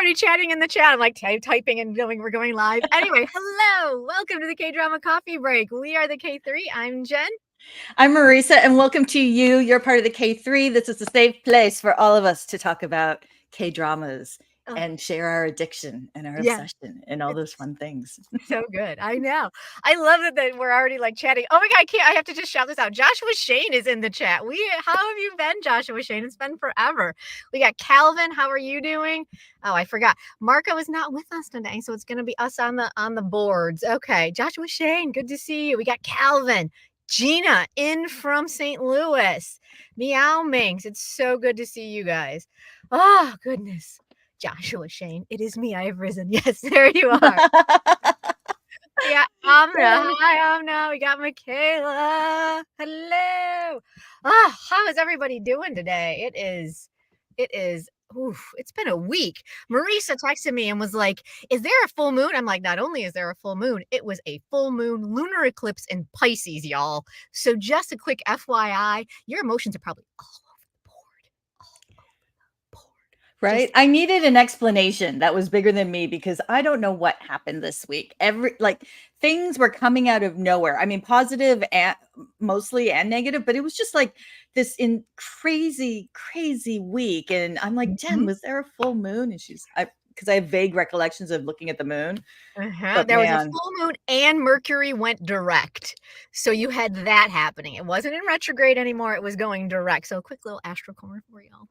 already chatting in the chat. I'm like typing and knowing we're going live. Anyway, hello. Welcome to the KDrama Coffee Break. We are the K3. I'm Jen. I'm Marisa, and welcome to you. You're part of the K3. This is a safe place for all of us to talk about K-dramas and share our addiction and our obsession and all those fun things. So good. I know. I love it that we're already like chatting. Oh my God, I have to just shout this out. Joshua Shane is in the chat. How have you been, Joshua Shane? It's been forever. We got Calvin. How are you doing? Oh, I forgot. Marco is not with us today, so it's going to be us on the boards. Okay. Joshua Shane, good to see you. We got Calvin. Gina in from St. Louis. Meow Minx. It's so good to see you guys. Oh, goodness. Joshua Shane, it is me. I have risen. Yes, there you are. Yeah, Amna. Hi, Amna. We got Michaela. Hello. How is everybody doing today? It's been a week. Marisa texted me and was like, is there a full moon? I'm like, not only is there a full moon, it was a full moon lunar eclipse in Pisces, y'all. So just a quick FYI, your emotions are probably all over the board. Right? I needed an explanation that was bigger than me because I don't know what happened this week. Things were coming out of nowhere. I mean, positive and mostly and negative, but it was just like this crazy week. And I'm like, Jen, was there a full moon? And because I have vague recollections of looking at the moon. There was a full moon and Mercury went direct. So you had that happening. It wasn't in retrograde anymore. It was going direct. So a quick little astro corner for y'all.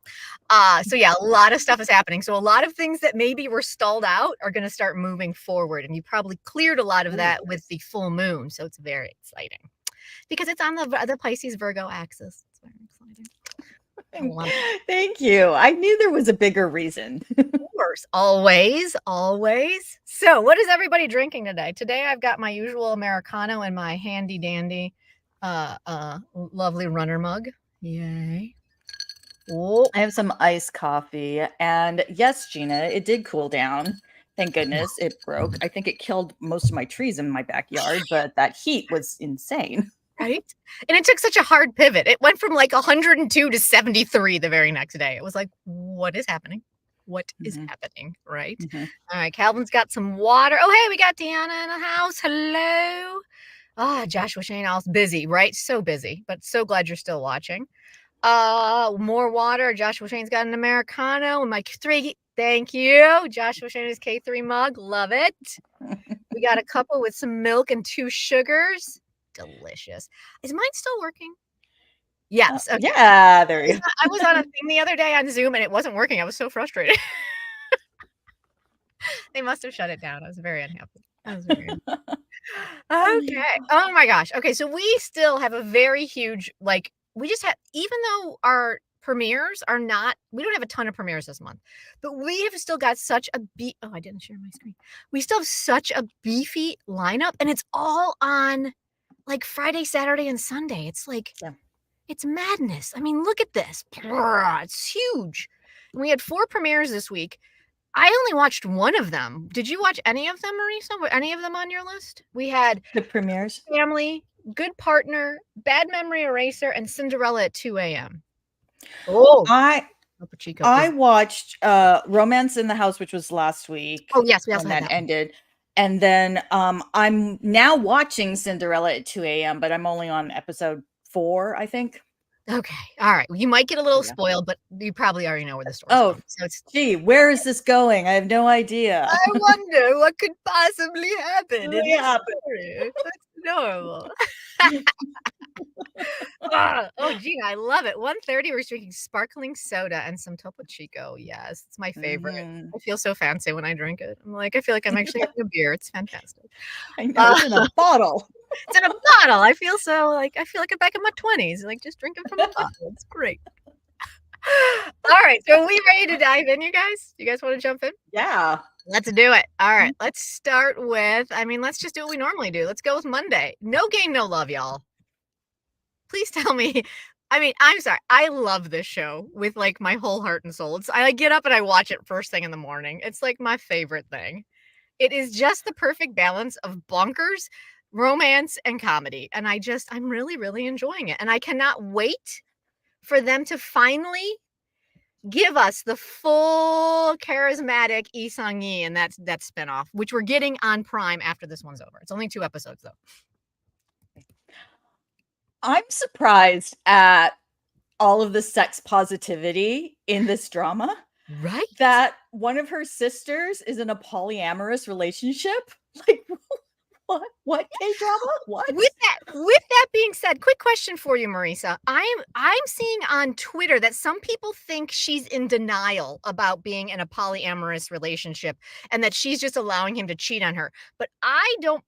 So yeah, a lot of stuff is happening. So a lot of things that maybe were stalled out are going to start moving forward. And you probably cleared a lot of that with the full moon. So it's very exciting because it's on the Pisces Virgo axis. It's very exciting. Thank you. I knew there was a bigger reason. Of course, always. So what is everybody drinking today? Today I've got my usual Americano and my handy dandy lovely runner mug. Yay. Oh, I have some iced coffee, and yes, Gina, it did cool down. Thank goodness it broke. I think it killed most of my trees in my backyard, but that heat was insane. Right? And it took such a hard pivot. It went from like 102 to 73 the very next day. It was like, what is happening? What is happening? Right? All right. Calvin's got some water. Oh, hey, we got Deanna in the house. Hello. Joshua Shane, I was busy, right? So busy, but so glad you're still watching. More water. Joshua Shane's got an Americano and my K3. Thank you. Joshua Shane's K3 mug. Love it. We got a couple with some milk and 2 sugars. Delicious. Is mine still working? Yes. Okay. Yeah, there you go. I was on a thing the other day on Zoom and it wasn't working. I was so frustrated. They must have shut it down. I was very unhappy. Okay. Oh my gosh. Okay. So we still have a very huge, even though our premieres are not, we don't have a ton of premieres this month, but we have still got such a I didn't share my screen. We still have such a beefy lineup and it's all on like Friday, Saturday, and Sunday. It's like, It's madness. I mean, look at this. It's huge. And we had 4 premieres this week. I only watched one of them. Did you watch any of them, Marisa? Were any of them on your list? We had the premieres, Family, Good Partner, Bad Memory Eraser, and Cinderella at 2 a.m. Oh, I watched Romance in the House, which was last week. Oh, yes, we also had that ended. And then I'm now watching Cinderella at 2 a.m., but I'm only on episode 4, I think. Okay. All right. You might get a little spoiled, but you probably already know where the story's going. So gee, where is this going? I have no idea. I wonder what could possibly happen. That's normal. Gina, I love it. 1:30, we're drinking sparkling soda and some Topo Chico. Yes, it's my favorite. I feel so fancy when I drink it. I feel like I'm actually having a beer. It's fantastic. I know, it's in a bottle. It's in a bottle. I feel like I'm back in my 20s, like just drinking from a bottle. It's great. All right, so are we ready to dive in, you guys? You guys want to jump in? Yeah. Let's do it. All right, let's start with, let's just do what we normally do. Let's go with Monday. No Game, No Love, y'all. Please tell me. I'm sorry. I love this show with like my whole heart and soul. I get up and I watch it first thing in the morning. It's like my favorite thing. It is just the perfect balance of bonkers, romance, and comedy. And I'm really, really enjoying it. And I cannot wait for them to finally give us the full charismatic Lee Sang-yi and that spinoff, which we're getting on Prime after this one's over. It's only 2 episodes though. I'm surprised at all of the sex positivity in this drama. Right? That one of her sisters is in a polyamorous relationship. Like, what K-drama? What? With that being said, quick question for you, Marisa. I'm seeing on Twitter that some people think she's in denial about being in a polyamorous relationship and that she's just allowing him to cheat on her. But I don't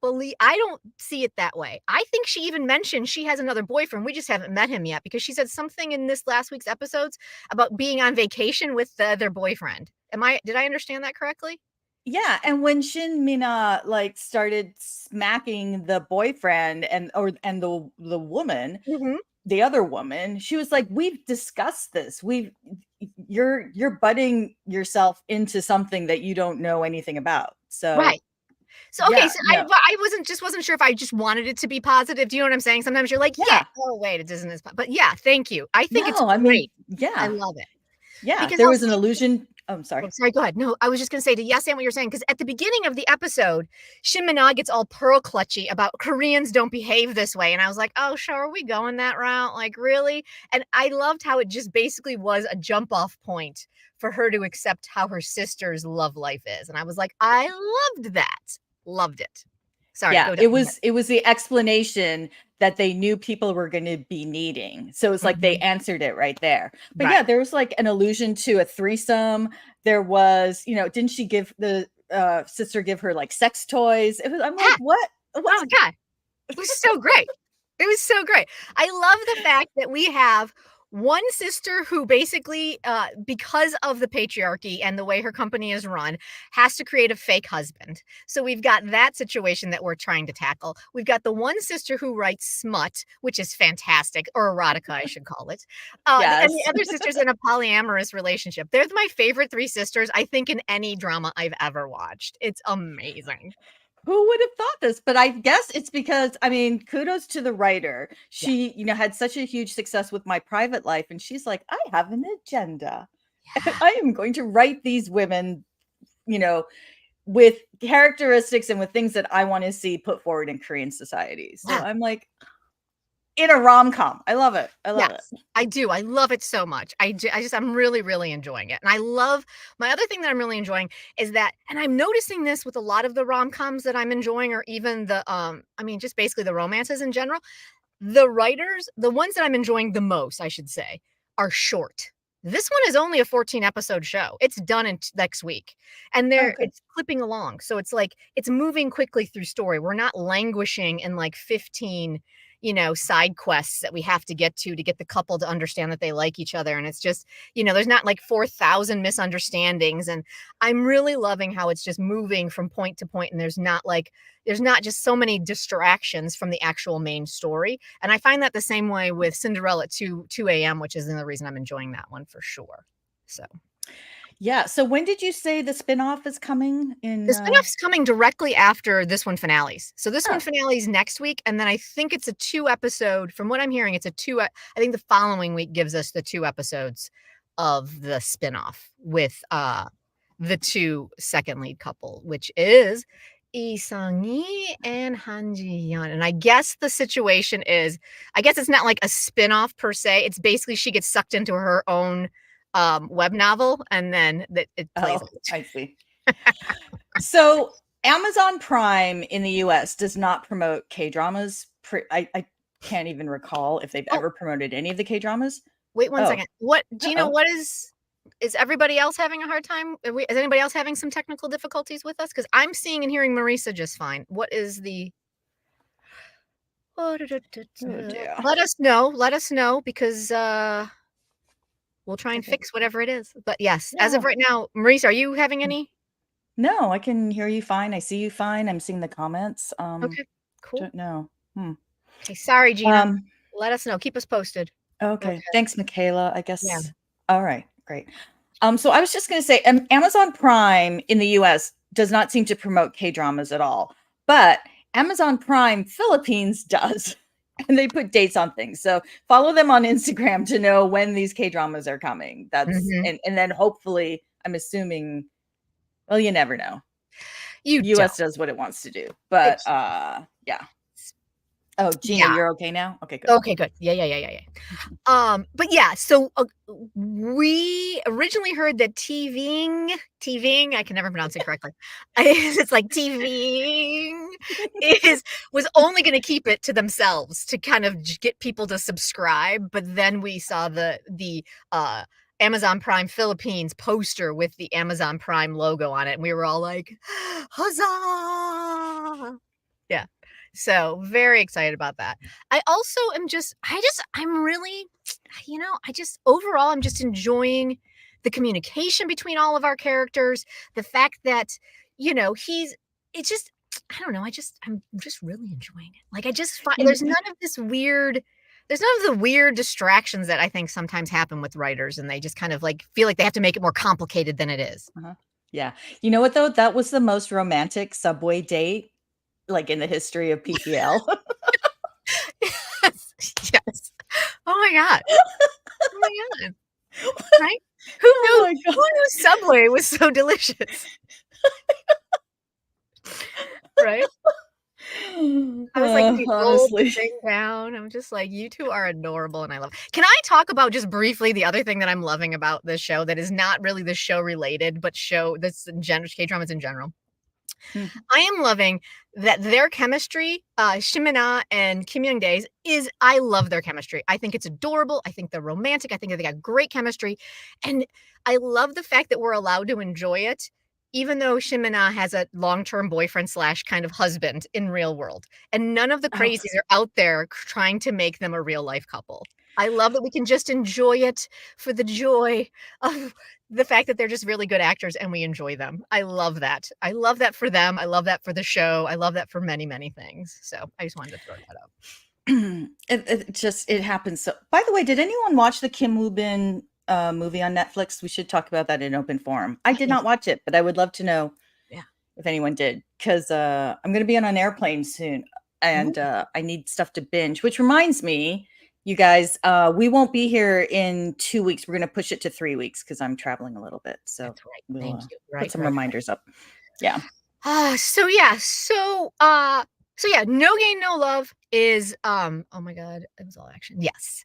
see it that way. I think she even mentioned she has another boyfriend. We just haven't met him yet because she said something in this last week's episodes about being on vacation with the other boyfriend. Did I understand that correctly? Yeah, and when Shin Mina like started smacking the boyfriend and the woman, the other woman, she was like, "We've discussed this. You're butting yourself into something that you don't know anything about." So right. So okay, yeah, so no. I wasn't sure if I just wanted it to be positive. Do you know what I'm saying? Sometimes you're like, yeah, oh wait, it isn't as, but yeah, thank you. I think it's great. Yeah, I love it. yeah. Because There was an illusion. I'm sorry. Oh, sorry, go ahead. No, I was just gonna say to yes and what you're saying, because at the beginning of the episode, Shin Min-ah gets all pearl clutchy about Koreans don't behave this way. And I was like, oh, sure, are we going that route? Like, really? And I loved how it just basically was a jump off point for her to accept how her sister's love life is. And I was like, I loved that. Loved it. Sorry, Yeah, go down. it was the explanation that they knew people were going to be needing. So it's like they answered it right there. But yeah, there was like an allusion to a threesome. There was, didn't she give the sister give her like sex toys? I'm like, what? Oh God. It was so great. It was so great. I love the fact that we have one sister who basically, because of the patriarchy and the way her company is run, has to create a fake husband. So we've got that situation that we're trying to tackle. We've got the one sister who writes smut, which is fantastic, or erotica, I should call it. Yes. And the other sister's in a polyamorous relationship. They're my favorite 3 sisters, I think, in any drama I've ever watched. It's amazing. Who would have thought this? But I guess it's because, kudos to the writer. She, had such a huge success with My Private Life. And she's like, I have an agenda. Yeah. I am going to write these women, with characteristics and with things that I want to see put forward in Korean society. So I'm like, in a rom-com. I love it. I love it. I do. I love it so much. I'm really, really enjoying it. And I love, my other thing that I'm really enjoying is that, and I'm noticing this with a lot of the rom-coms that I'm enjoying, or even the, just basically the romances in general, the writers, the ones that I'm enjoying the most, I should say, are short. This one is only a 14 episode show. It's done in next week. And it's clipping along. So it's like, it's moving quickly through story. We're not languishing in like 15 side quests that we have to get get the couple to understand that they like each other. And it's just, there's not like 4,000 misunderstandings. And I'm really loving how it's just moving from point to point. And there's not just so many distractions from the actual main story. And I find that the same way with Cinderella at 2 a.m., which is the reason I'm enjoying that one for sure. So. Yeah. So when did you say the spinoff is coming in? The spinoff's coming directly after this one finales. So this one finales next week. And then I think it's a 2 episode, from what I'm hearing, I think the following week gives us the 2 episodes of the spinoff with the 2 second lead couple, which is Lee Sang-yi and Han Ji-yeon. And I guess the situation is, it's not like a spinoff per se. It's basically she gets sucked into her own web novel, and then it plays. I see. So Amazon Prime in the US does not promote K-dramas. I can't even recall if they've ever promoted any of the K-dramas. Wait one second. What do you know? What is everybody else having a hard time? Is anybody else having some technical difficulties with us? Because I'm seeing and hearing Marisa just fine. What is the let us know because we'll try and fix whatever it is. But yes, as of right now, Marisa, are you having any? No, I can hear you fine. I see you fine. I'm seeing the comments. Okay, cool. Don't know. Okay, sorry, Gina. Let us know. Keep us posted. Okay. Thanks, Michaela. I guess. Yeah. All right. Great. So I was just going to say, Amazon Prime in the US does not seem to promote K-dramas at all, but Amazon Prime Philippines does. and they put dates on things. So follow them on Instagram to know when these K-dramas are coming. That's Mhm. and then hopefully, I'm assuming, well, you never know. You US don't. does what it wants to do. But yeah. Oh, Gina, Yeah. you're okay now? Okay, good. Okay, good. Yeah. But yeah, so we originally heard that TVing, I can never pronounce it correctly. It's like TVing is was only going to keep it to themselves to kind of get people to subscribe. But then we saw the Amazon Prime Philippines poster with the Amazon Prime logo on it, and we were all like, "Huzzah!" Yeah. So very excited about that. I also am I'm really, overall, I'm just enjoying the communication between all of our characters. The fact that, it's just, I don't know. I'm just really enjoying it. Like, I just find You there's none of the weird distractions that I think sometimes happen with writers, and they just kind of like feel like they have to make it more complicated than it is. uh-huh. Yeah. You know what though? That was the most romantic subway date like in the history of PPL. Yes. Yes. Oh my God. Oh my God. Right? Who Oh knew my who god. knew Subway was so delicious? Right? I was like, we rolled the Honestly. thing down. I'm just like, "You 2 are adorable," and I love Can I talk about just briefly the other thing that I'm loving about this show that is not really the show related, but show that's in K-dramas in general? Mhm. I am loving that their chemistry, Shimina and Kim Young-dae's I love their chemistry. I think it's adorable. I think they're romantic. I think they got great chemistry. And I love the fact that we're allowed to enjoy it, even though Shimina has a long-term boyfriend slash kind of husband in real world. And none of the Oh, crazies are out there trying to make them a real life couple. I love that we can just enjoy it for the joy of the fact that they're just really good actors and we enjoy them. I love that. I love that for them. I love that for the show. I love that for many, many things. So I just wanted to throw that out. it happens. So, by the way, did anyone watch the Kim Woo Bin movie on Netflix? We should talk about that in open forum. I did not watch it, but I would love to know Yeah. if anyone did, because I'm going to be on an airplane soon, and Ooh, I need stuff to binge. Which reminds me, you guys, we won't be here in 2 weeks. We're going to push it to 3 weeks because I'm traveling a little bit. So that's right. we'll Thank you. put Right, some right. reminders up. Yeah. So yeah, so yeah, No Gain No Love is oh my god, it was all action. Yes.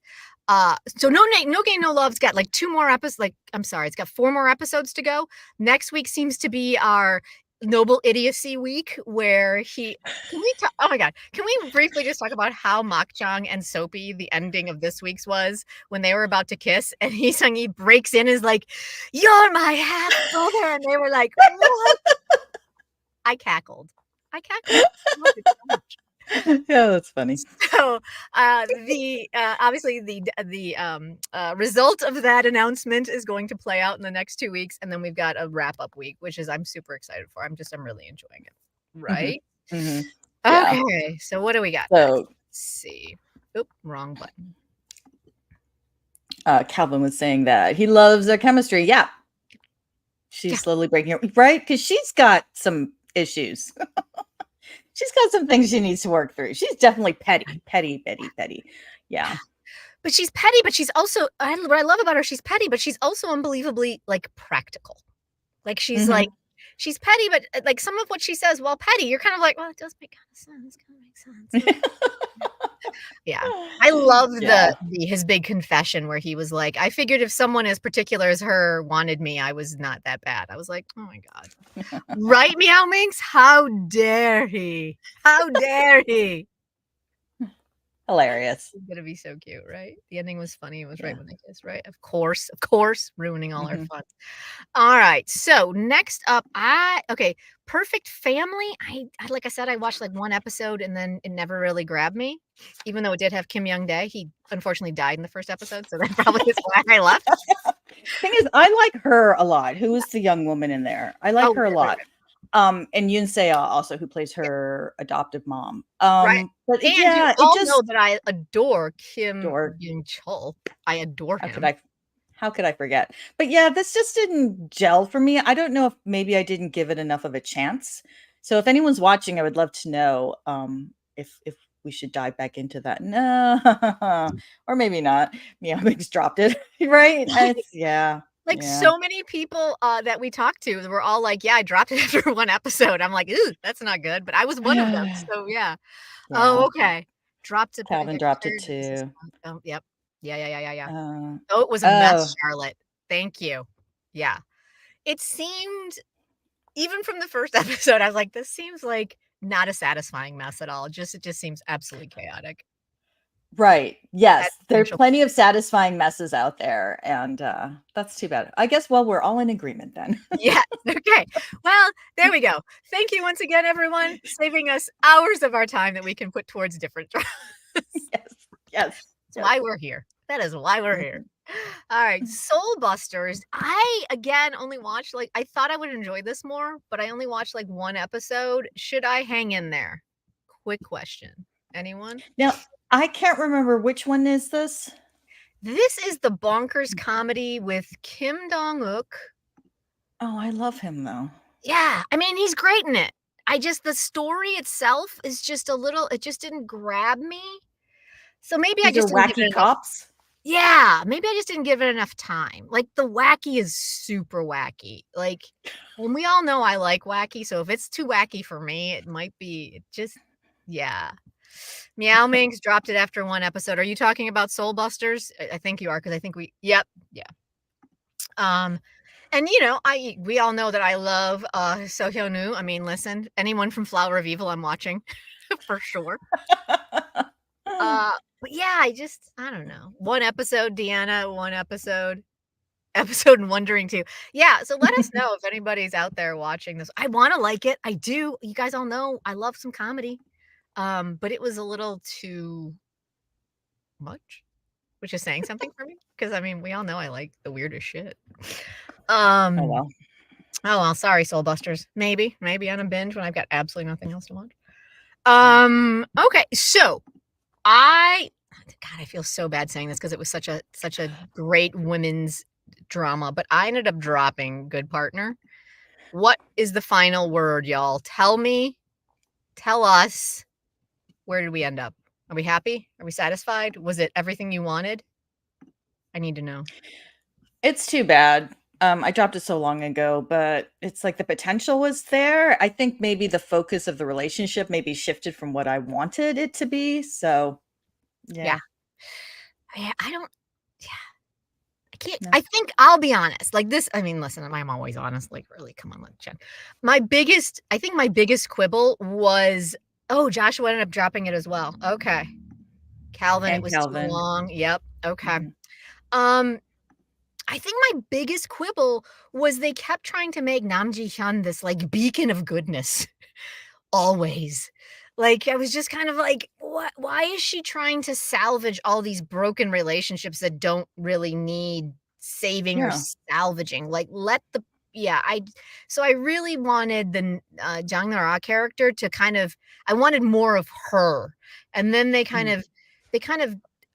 So No Gain No Love's got like 2 more episodes, like I'm sorry, it's got 4 more episodes to go. Next week seems to be our Noble Idiocy week where he can we talk oh my god, can we briefly just talk about how Makchang and Soapy the ending of this week's was when they were about to kiss and he breaks in is like, "You're my half brother," and they were like, "What?" I cackled. I cackled. I loved it so much. Yeah, that's funny. So, obviously result of that announcement is going to play out in the next 2 weeks, and then we've got a wrap-up week, which is I'm super excited for. I'm really enjoying it. Hmm. Right? Hmm. Yeah. Okay, so what do we got next? So Let's see. Oop, wrong button. Calvin was saying that he loves their chemistry. Yeah. Yeah, She's slowly breaking her right because she's got some issues. She's got some things she needs to work through. She's definitely petty. Yeah. but she's petty, but she's also what I love about her, she's petty, but she's also unbelievably, like, practical. Like, Hmm. she's petty, but, like, some of what she says, while petty, you're kind of like, "Well, it does make kinda sense, kinda makes sense." Yeah. I love Yeah. his big confession where he was like, "I figured if someone as particular as her wanted me, I was not that bad." I was like, "Oh my god." Right, Meow Minx? How dare he? How dare he? Hilarious. He's gonna be so cute, right? The ending was funny, it was right Yeah. when they kissed, right? Of course, ruining all our Hmm. fun. Alright, so next up, okay, Perfect Family, like I said, I watched, like, 1 episode and then it never really grabbed me, even though it did have Kim Young-dae. He unfortunately died in the 1st episode, so that probably is why I left. Thing is, I like her a lot. Who is the young woman in there? I like Oh, her a right, lot. And Yoon Se also, who plays yeah, her adoptive mom. right. But And you yeah, it all know just that I adore Kim dork. Yoon-chul. I adore How could him. I how could I forget? But yeah, this just didn't gel for me. I don't know if maybe I didn't give it enough of a chance. So if anyone's watching, I would love to know if we should dive back into that. No, or maybe not. Meow Mix dropped it, right? Yeah. Like so many people that we talked to were all like, yeah, I dropped it after one episode. I'm like, ooh, that's not good. But I was one of them. So yeah. Oh, Yeah. okay. Dropped it. Calvin dropped it Shared this is too. oh, yep. Yeah. Uh, Oh, it was a oh, mess, Charlotte. Thank you. Yeah. It seemed even from the first episode, I was like, this seems like not a satisfying mess at all. It just seems absolutely chaotic. right. Yes. Had There are potential. plenty of satisfying messes out there. And that's too bad. I guess, well, we're all in agreement then. Yes. Okay. Well, there we go. Thank you once again, everyone, saving us hours of our time that we can put towards different dramas. Yes. That's why we're here. That is why we're here. All right, Soul Busters. I again only watched like I thought I would enjoy this more, but I only watched like one episode. Should I hang in there? Quick question. Anyone? Now, I can't remember which one is this. This is the bonkers comedy with Kim Dong-wook. Oh, I love him though. Yeah, I mean he's great in it. The story itself is just a little. It just didn't grab me. So maybe I These are just didn't give wacky it enough. cops. Yeah, maybe I just didn't give it enough time. Like, the wacky is super wacky. Like, and we all know I like wacky, so if it's too wacky for me, it might be just yeah. Meow Minx dropped it after one episode. Are you talking about Soul Busters? I think you are, because I think yeah. And we all know that I love So Hyun-woo. I mean, listen, anyone from Flower of Evil I'm watching for sure. But yeah, I don't know. One episode, Deanna, one episode and wondering too. Yeah, so let us know if anybody's out there watching this. I want to like it. I do. You guys all know I love some comedy. But it was a little too much, which is saying something for me because I mean, we all know I like the weirdest shit. Oh well, sorry, Soul Busters. Maybe on a binge when I've got absolutely nothing else to watch. Okay, so God, I feel so bad saying this because it was such a great women's drama, but I ended up dropping Good Partner. What is the final word, y'all? Tell me, tell us, where did we end up? Are we happy? Are we satisfied? Was it everything you wanted? I need to know. It's too bad. I dropped it so long ago, but it's like the potential was there. I think maybe the focus of the relationship maybe shifted from what I wanted it to be. So, yeah. I don't. Yeah. I can't. No. I think I'll be honest. Like this. I mean, listen. I'm always honest. Like, really, come on, Jen. My biggest quibble was. Oh, Joshua ended up dropping it as well. Okay. Calvin, And it was Calvin. too long. Yep. Okay. Mhm. I think my biggest quibble was they kept trying to make Nam Ji-hyun this like beacon of goodness always. Like I was just kind of like, what? Why is she trying to salvage all these broken relationships that don't really need saving or Yeah. salvaging? Like let the yeah, so I really wanted the Jang Nara character to kind of I wanted more of her. And then they kind of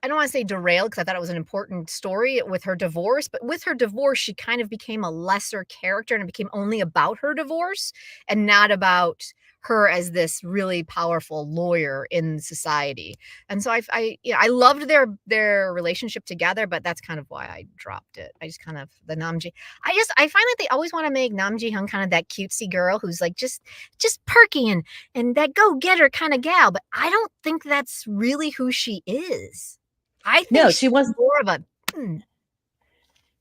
I don't want to say derailed because I thought it was an important story with her divorce, but with her divorce, she kind of became a lesser character and it became only about her divorce and not about her as this really powerful lawyer in society. And so I loved their relationship together, but that's kind of why I dropped it. I just kind of the Namji. I find that they always want to make Namji Hyun kind of that cutesy girl who's like just perky and that go getter kind of gal, but I don't think that's really who she is. I think No, she wasn't more of a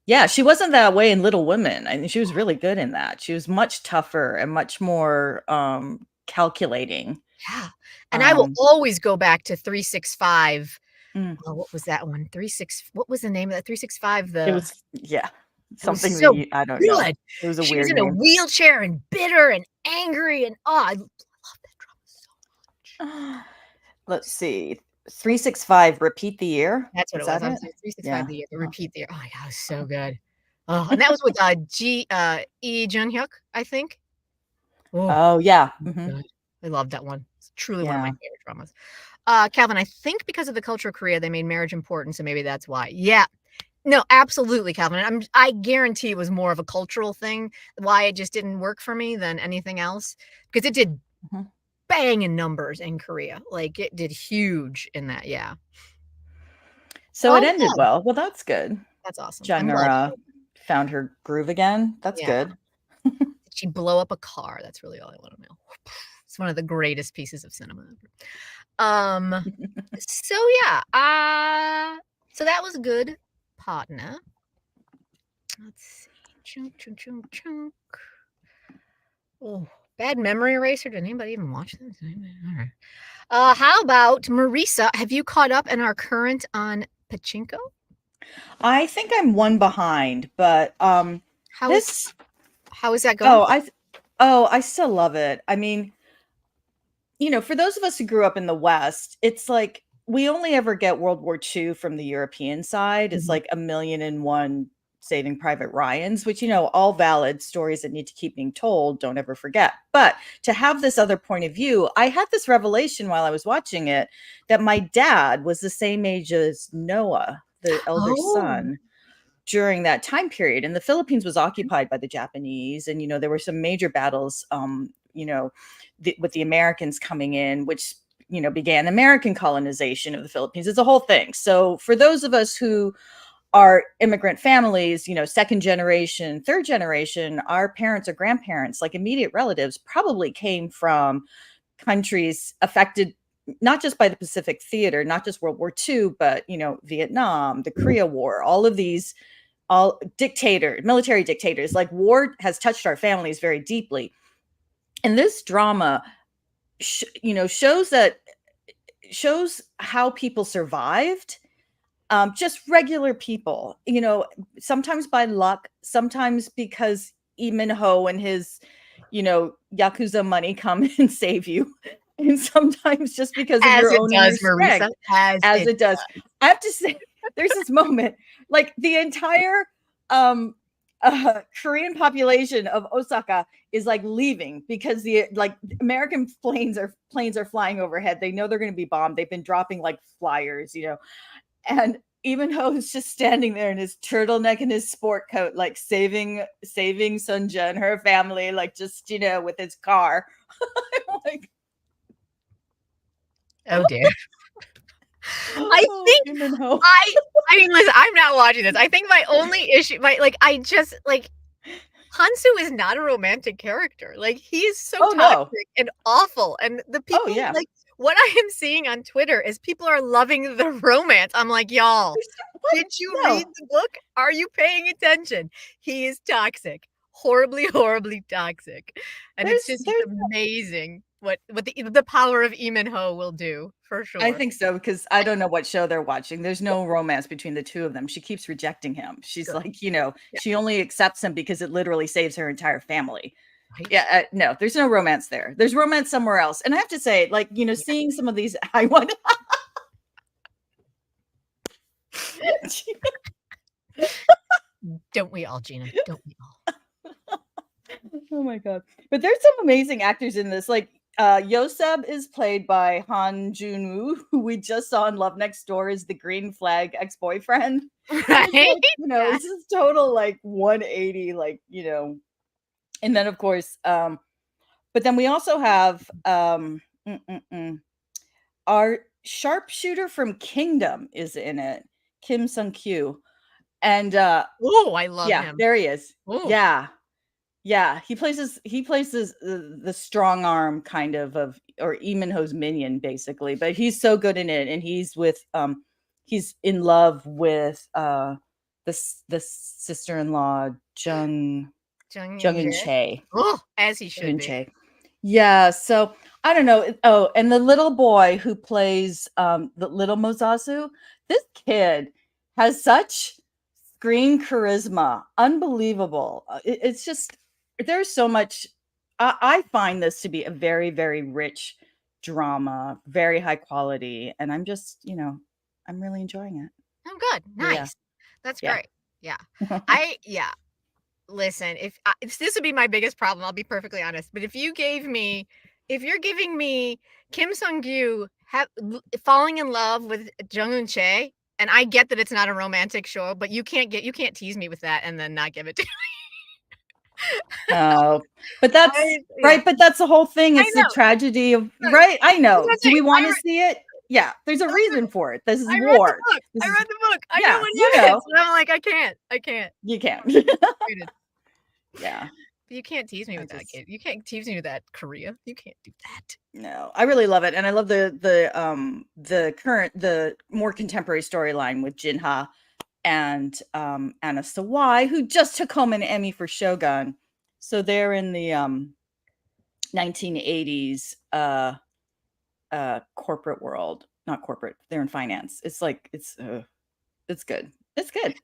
Yeah, she wasn't that way in Little Women. I mean, she was really good in that. She was much tougher and much more calculating. yeah. And I will always go back to 365. Mm. Oh, what was that one? 36. What was the name of that? 365. It was something so that I don't know. good. It was a She was weird in a name. wheelchair and bitter and angry and I love that drama so much. Let's see. 365 repeat the year. That's what Is it was. that I it? was like 365 Yeah. the year, the repeat the year. Oh my god, it was so good. Oh, and that was with Lee Jun-hyuk, I think. Oh yeah. God. I love that one. It's truly one of my Yeah. favorite dramas. Calvin, I think because of the culture of Korea, they made marriage important, so maybe that's why. Yeah. No, absolutely, Calvin. I guarantee it was more of a cultural thing, why it just didn't work for me than anything else. Because it did. Mhm. banging numbers in Korea. Like it did huge in that. Yeah. So it Oh, ended good. well. Well, that's good. That's awesome. I'm glad. Jenner found her groove again. That's Yeah. good. Did she blow up a car? That's really all I want to know. It's one of the greatest pieces of cinema ever. So yeah, so that was a good partner. Let's see. Chunk, chunk, chunk, chunk. Oh, bad memory eraser. Did anybody even watch this? All right. How about Marisa? Have you caught up and are current on Pachinko? I think I'm one behind, but How is this that going? I still love it. I mean, for those of us who grew up in the West, it's like we only ever get World War II from the European side. It's Mhm. like 1,000,001 Saving Private Ryans, which, all valid stories that need to keep being told. Don't ever forget. But to have this other point of view, I had this revelation while I was watching it that my dad was the same age as Noah, the elder Oh, son, during that time period. And the Philippines was occupied by the Japanese. And, there were some major battles, with the Americans coming in, which, began American colonization of the Philippines. It's a whole thing. So for those of us who are immigrant families, second generation, third generation, our parents or grandparents, like immediate relatives, probably came from countries affected not just by the Pacific Theater, not just World War II, but, Vietnam, the Korea War, all of these military dictators. Like war has touched our families very deeply. And this drama, shows how people survived, just regular people, sometimes by luck, sometimes because Lee Min-ho and his, Yakuza money come and save you. And sometimes just because of as your it own inner does, Marisa. strength, As as it it does. I have to say, there's this moment, like the entire Korean population of Osaka is like leaving because the American planes are flying overhead. They know they're going to be bombed. They've been dropping like flyers, and even though he's just standing there in his turtleneck and his sport coat, like saving Sunja and her family, like just with his car. I'm like, Oh dear. I oh, think Minho. I mean, listen, I'm not watching this. I think my only issue, I just like Hansu is not a romantic character. Like he is so Oh toxic no. and awful, and the Oh people yeah. like what I am seeing on Twitter is people are loving the romance. I'm like, y'all, What? did you read No. the book? Are you paying attention? He is toxic, horribly, horribly toxic, and it's just There's amazing what the power of Lee Min-ho will do for I sure. think so, because I don't know what show they're watching. There's no romance between the two of them. She keeps rejecting him. She's Good. like, Yeah. she only accepts him because it literally saves her entire family. Right? Yeah, no, there's no romance there. There's romance somewhere else. And I have to say, like, Yeah. seeing some of these, I want. Don't we all, Gina? Don't we all? Oh my god! But there's some amazing actors in this. Like, Yoseb is played by Han Jun-woo, who we just saw in Love Next Door as the green flag ex-boyfriend. And it's Right? like, Yeah. it's just total like 180, like, and then of course, but then we also have our sharpshooter from Kingdom is in it, Kim Sung-kyu. And Oh, I love yeah, him. there he is. Oh, Yeah. Yeah, he plays the strong arm kind of or Lee Min-ho's minion basically, but he's so good in it, and he's in love with the sister-in-law Jung Jung Eun-jae. Eun-chae. Oh, as he should be. Eun-chae. Yeah, so I don't know. Oh, and the little boy who plays the little Mozasu, this kid has such screen charisma, unbelievable. It's just there's so much. I find this to be a very, very rich drama, very high quality, and I'm really enjoying it. Oh, good. So yeah, Nice. That's yeah. great. Yeah. Yeah. Listen, if this would be my biggest problem, I'll be perfectly honest. But if you're giving me Kim Sung-gyu falling in love with Jung Eun-chae, and I get that it's not a romantic show, but you can't tease me with that and then not give it to me. Oh, but that's Yeah, right. But that's the whole thing. I It's the know. tragedy of Look, right. I here's know. the Do thing. we want to see it? Yeah. There's a Listen, reason for it. This is I read the war. book. This I is read the book. I know yeah. You what happens. know. And I'm like, I can't. I can't. You can't. Muted. Yeah. But you can't tease me I with that, just kid. You can't tease me with that, Korea. You can't do that. no. I really love it, and I love the more contemporary storyline with Jinha and Anna Sawai, who just took home an Emmy for Shogun. So they're in the 1980s corporate world, not corporate. They're in finance. It's like it's good. It's good.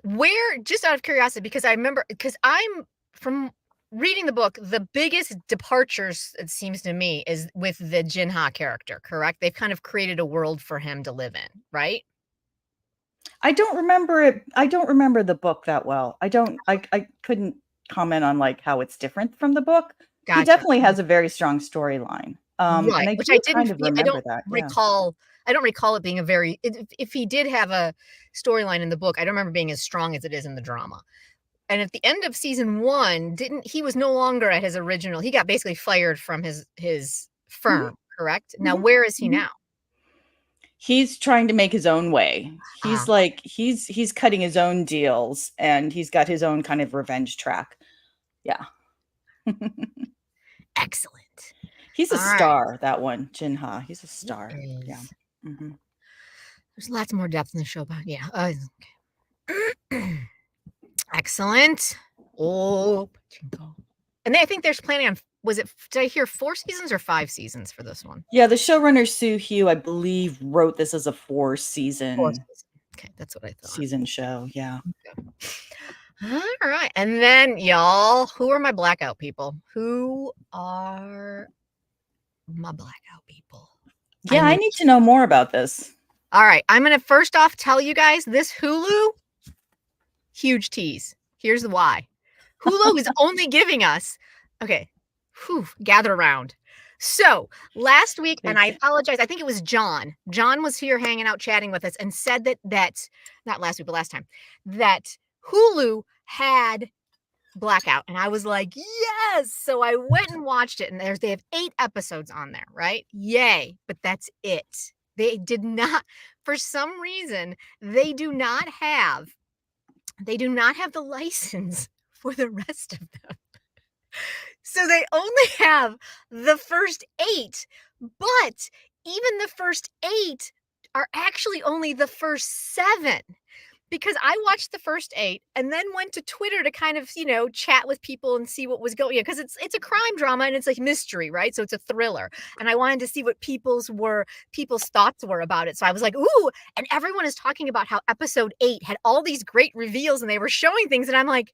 Where, just out of curiosity, because I remember, because I'm from reading the book, the biggest departures, it seems to me, is with the Jinha character, correct? They've kind of created a world for him to live in, right? I don't remember it. I don't remember the book that well. I couldn't comment on like how it's different from the book. He Gotcha. definitely has a very strong storyline. And Right, I which I do didn't kind of feel, I remember don't that. Yeah. recall, I don't recall it being a very, if he did have a storyline in the book, I don't remember being as strong as it is in the drama. And at the end of season 1, didn't he was no longer at his original, he got basically fired from his Mhm, firm, correct? Now mhm, where is he mhm. now? He's trying to make his own way. Ah, He's like he's cutting his own deals and he's got his own kind of revenge track. Yeah. excellent. He's a Alright, star, that one, Jinha. He's a he star. Yeah. is. Mhm. There's lots more depth in the show, but yeah, okay. Excellent. Oh, pachinko. And then I think there's planning on, was it, did I hear 4 seasons or 5 seasons for this one? Yeah, the showrunner Sue Hugh, I believe, wrote this as a 4 4 season seasons. Okay, that's what I thought. season show. Yeah. Alright, and then, y'all, who are my blackout people? Who are my blackout people? I Yeah, I need, need to know more about this. alright, I'm gonna first off tell you guys, this Hulu, huge tease. Here's the why. Hulu is only giving us, okay, gather around. So last week, and I apologize, I think it was John. John was here hanging out, chatting with us, and said that not last week, but last time, that Hulu had Blackout, and I was like, yes. So I went and watched it, and they have 8 episodes on there, right? Yay! But that's it. They did not, for some reason, they do not have the license for the rest of them. So they only have the first 8, but even the first 8 are actually only the first 7, because I watched the first 8 and then went to Twitter to kind of, chat with people and see what was going on, because it's a crime drama and it's like mystery, right? So it's a thriller. And I wanted to see what people's thoughts were about it. So I was like, "Ooh," and everyone is talking about how episode 8 had all these great reveals and they were showing things, and I'm like,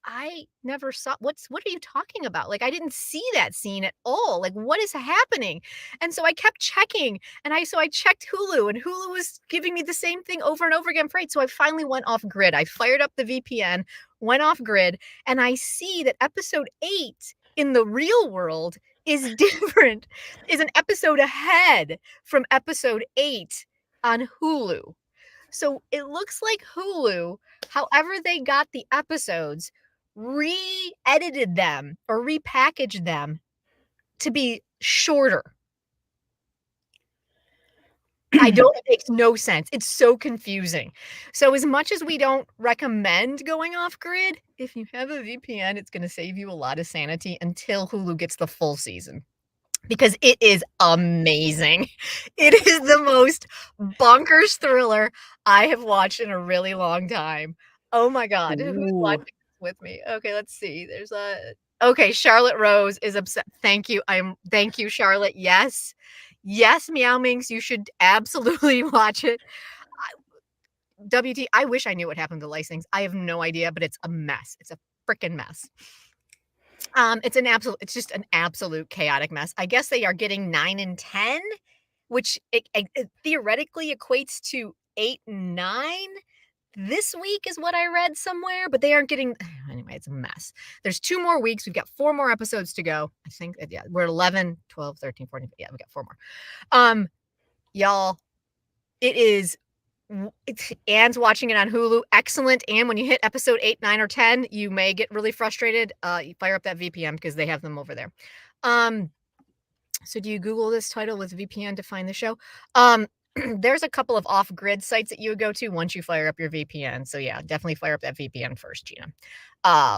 I never saw, what are you talking about? Like, I didn't see that scene at all. Like, what is happening? And so I kept checking, and I checked Hulu, and Hulu was giving me the same thing over and over again for 8. So I finally went off grid. I fired up the VPN, went off grid, and I see that episode 8 in the real world is different, is an episode ahead from episode 8 on Hulu. So it looks like Hulu, however they got the episodes, re-edited them or repackaged them to be shorter. It makes no sense. It's so confusing. So as much as we don't recommend going off grid, if you have a VPN, it's going to save you a lot of sanity until Hulu gets the full season, because it is amazing. It is the most bonkers thriller I have watched in a really long time. Oh my God. Who's Ooh. watching this with me? Okay, let's see. Okay, Charlotte Rose is upset. Thank you. Thank you, Charlotte. Yes. Yes, Meow Minx, you should absolutely watch it. WT, I wish I knew what happened to licensing. I have no idea, but it's a mess. It's a freaking mess. It's just an absolute chaotic mess. I guess they are getting 9 and 10, which it theoretically equates to 8 and 9 this week is what I read somewhere, but they aren't getting, anyway, it's a mess. There's 2 more weeks. We've got 4 more episodes to go. I think, yeah, we're 11, 12, 13, 14. Yeah, we got 4 more. Y'all, it is Anne's watching it on Hulu. Excellent. And when you hit episode 8, 9, or 10, you may get really frustrated. You fire up that VPN because they have them over there. So do you Google this title with VPN to find the show? There's a couple of off-grid sites that you would go to once you fire up your VPN. So yeah, definitely fire up that VPN first, Gina.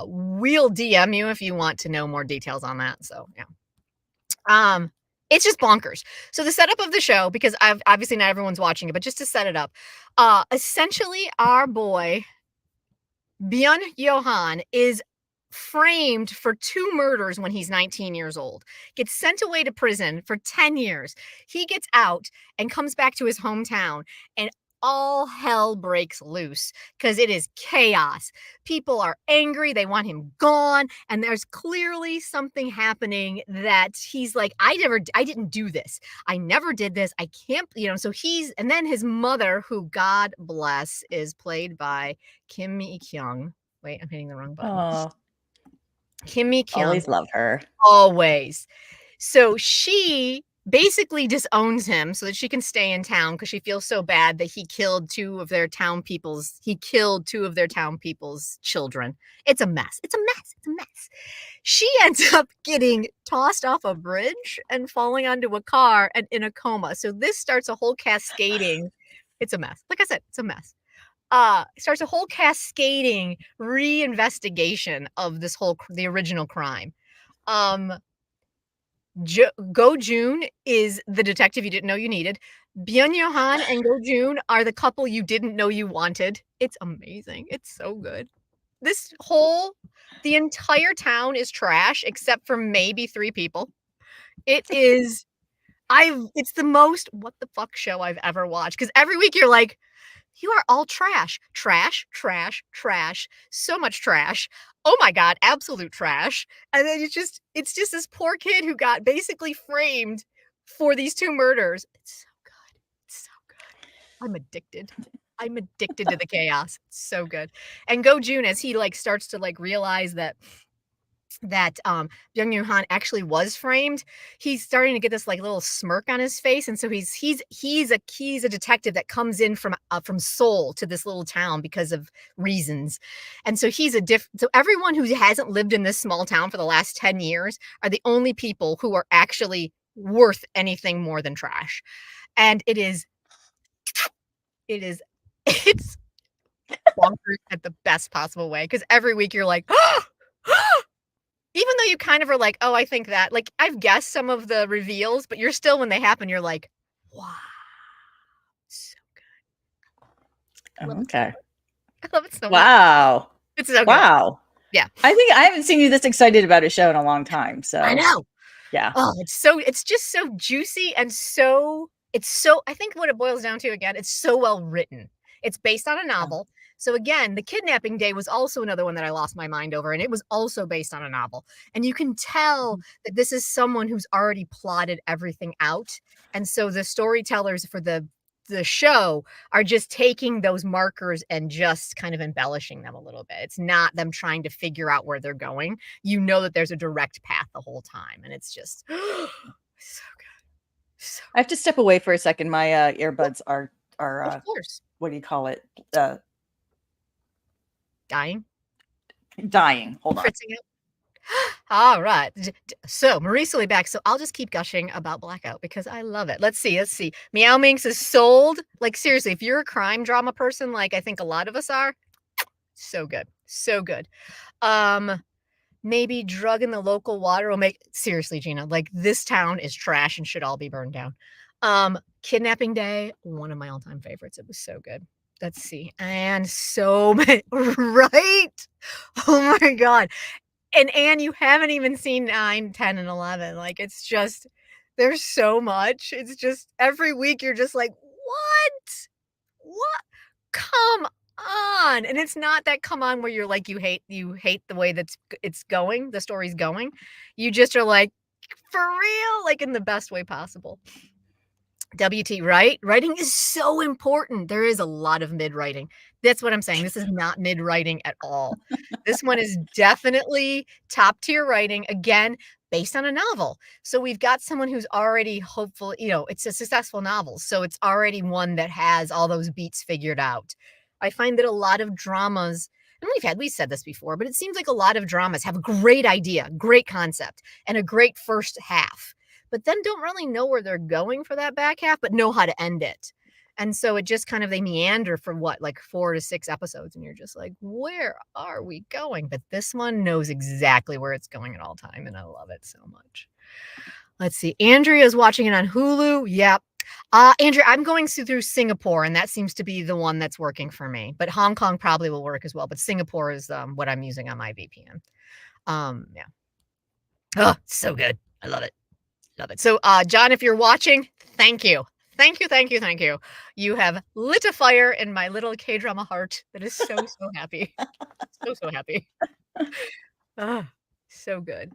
We'll DM you if you want to know more details on that. So yeah. It's just bonkers. So the setup of the show, because obviously not everyone's watching it, but just to set it up, essentially our boy Byun Johan is framed for 2 murders when he's 19 years old, gets sent away to prison for 10 years. He gets out and comes back to his hometown, and all hell breaks loose because it is chaos. People are angry. They want him gone. And there's clearly something happening that he's like, I didn't do this. I never did this. I can't, so and then his mother, who God bless, is played by Kim Mi-kyung. Wait, I'm hitting the wrong button. Oh, Kim Mi-kyung. always love her. Always. So she basically disowns him so that she can stay in town because she feels so bad that he killed two of their town people's children. It's a mess. It's a mess. She ends up getting tossed off a bridge and falling onto a car and in a coma. So this starts a whole cascading. It's a mess. Like I said, it's a mess. Starts a whole cascading reinvestigation of the original crime. Go Jun is the detective you didn't know you needed. Byun Johan and Go Jun are the couple you didn't know you wanted. It's amazing. It's so good. The entire town is trash except for maybe 3 people. It's the most what the fuck show I've ever watched, because every week you're like, you are all trash. So much trash. Oh my God, absolute trash. And then it's just this poor kid who got basically framed for these 2 murders. It's so good. I'm addicted to the chaos. It's so good. And Go Jun, as he starts to realize that Byung Johan actually was framed, he's starting to get this little smirk on his face, and so he's a detective that comes in from Seoul to this little town because of reasons, and so so everyone who hasn't lived in this small town for the last 10 years are the only people who are actually worth anything more than trash, and it's bonkers at the best possible way, because every week you're like, even though you kind of are like, oh, I think that, I've guessed some of the reveals, but you're still, when they happen, you're like, wow, so good. Okay. I love it so much. Wow. It's so good. Wow. Yeah. I think I haven't seen you this excited about a show in a long time. So I know. Yeah. Oh, it's just so juicy and I think what it boils down to, again, it's so well written. It's based on a novel. So again, The Kidnapping Day was also another one that I lost my mind over, and it was also based on a novel. And you can tell that this is someone who's already plotted everything out. And so the storytellers for the show are just taking those markers and just kind of embellishing them a little bit. It's not them trying to figure out where they're going. You know that there's a direct path the whole time, and it's just so good. I have to step away for a second. My earbuds are of course. What do you call it? Dying. Hold on. All right. So Marisa will be back. So I'll just keep gushing about Blackout because I love it. Let's see. Meow Minx is sold. Seriously, if you're a crime drama person, like I think a lot of us are, so good. Maybe drug in the local water will make, seriously, Gina, this town is trash and should all be burned down. Kidnapping Day, one of my all-time favorites. It was so good. Let's see. And so many, right? Oh my God. And Anne, you haven't even seen 9, 10, and 11. It's just, there's so much. It's just every week you're just like, what? Come on. And it's not that come on where you're like, you hate the way that it's going, the story's going. You just are like, for real, in the best way possible. WT, right? Writing is so important. There is a lot of mid-writing. That's what I'm saying. This is not mid-writing at all. This one is definitely top-tier writing. Again, based on a novel. So we've got someone who's already hopeful, it's a successful novel. So it's already one that has all those beats figured out. I find that a lot of dramas, and we've said this before, but it seems like a lot of dramas have a great idea, great concept, and a great first half, but then don't really know where they're going for that back half, but know how to end it. And so it just kind of, they meander for like 4 to 6 episodes. And you're just like, where are we going? But this one knows exactly where it's going at all time. And I love it so much. Let's see. Andrea's watching it on Hulu. Yep. Andrea, I'm going through Singapore, and that seems to be the one that's working for me. But Hong Kong probably will work as well. But Singapore is what I'm using on my VPN. Yeah. Oh, so good. I love it. Love it. So, John, if you're watching, thank you. Thank you, thank you, thank you. You have lit a fire in my little K-drama heart that is so, so happy. So happy. Oh, so good.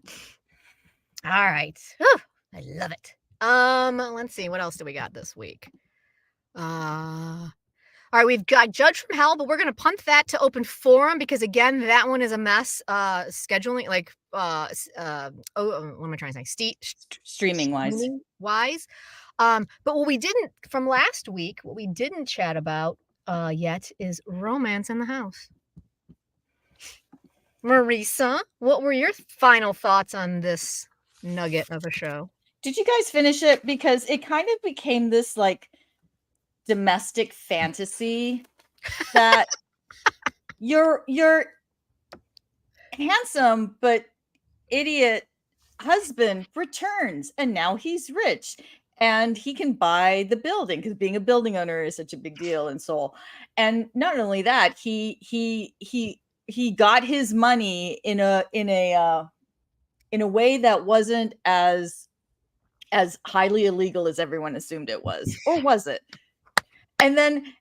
All right. Whew, I love it. Let's see. What else do we got this week? All right, we've got Judge from Hell, but we're going to punt that to Open Forum because, again, that one is a mess scheduling, like, what am I trying to say? Streaming-wise. But what we didn't, from last week, what we didn't chat about yet is Romance in the House. Marisa, what were your final thoughts on this nugget of a show? Did you guys finish it? Because it kind of became this, like, domestic fantasy that your handsome but idiot husband returns, and now he's rich and he can buy the building because being a building owner is such a big deal in Seoul. And not only that, he got his money in a way that wasn't as highly illegal as everyone assumed it was. Or was it? And then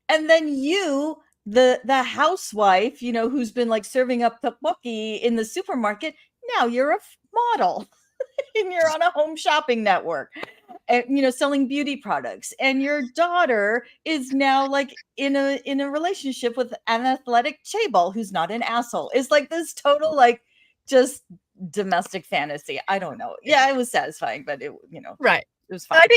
you, the housewife, who's been like serving up tteokbokki in the supermarket, now you're a model and you're on a home shopping network and selling beauty products, and your daughter is now like in a relationship with an athletic chaebol who's not an asshole. It's like this total like just domestic fantasy. I don't know. Yeah, it was satisfying, but it right. It was fun. I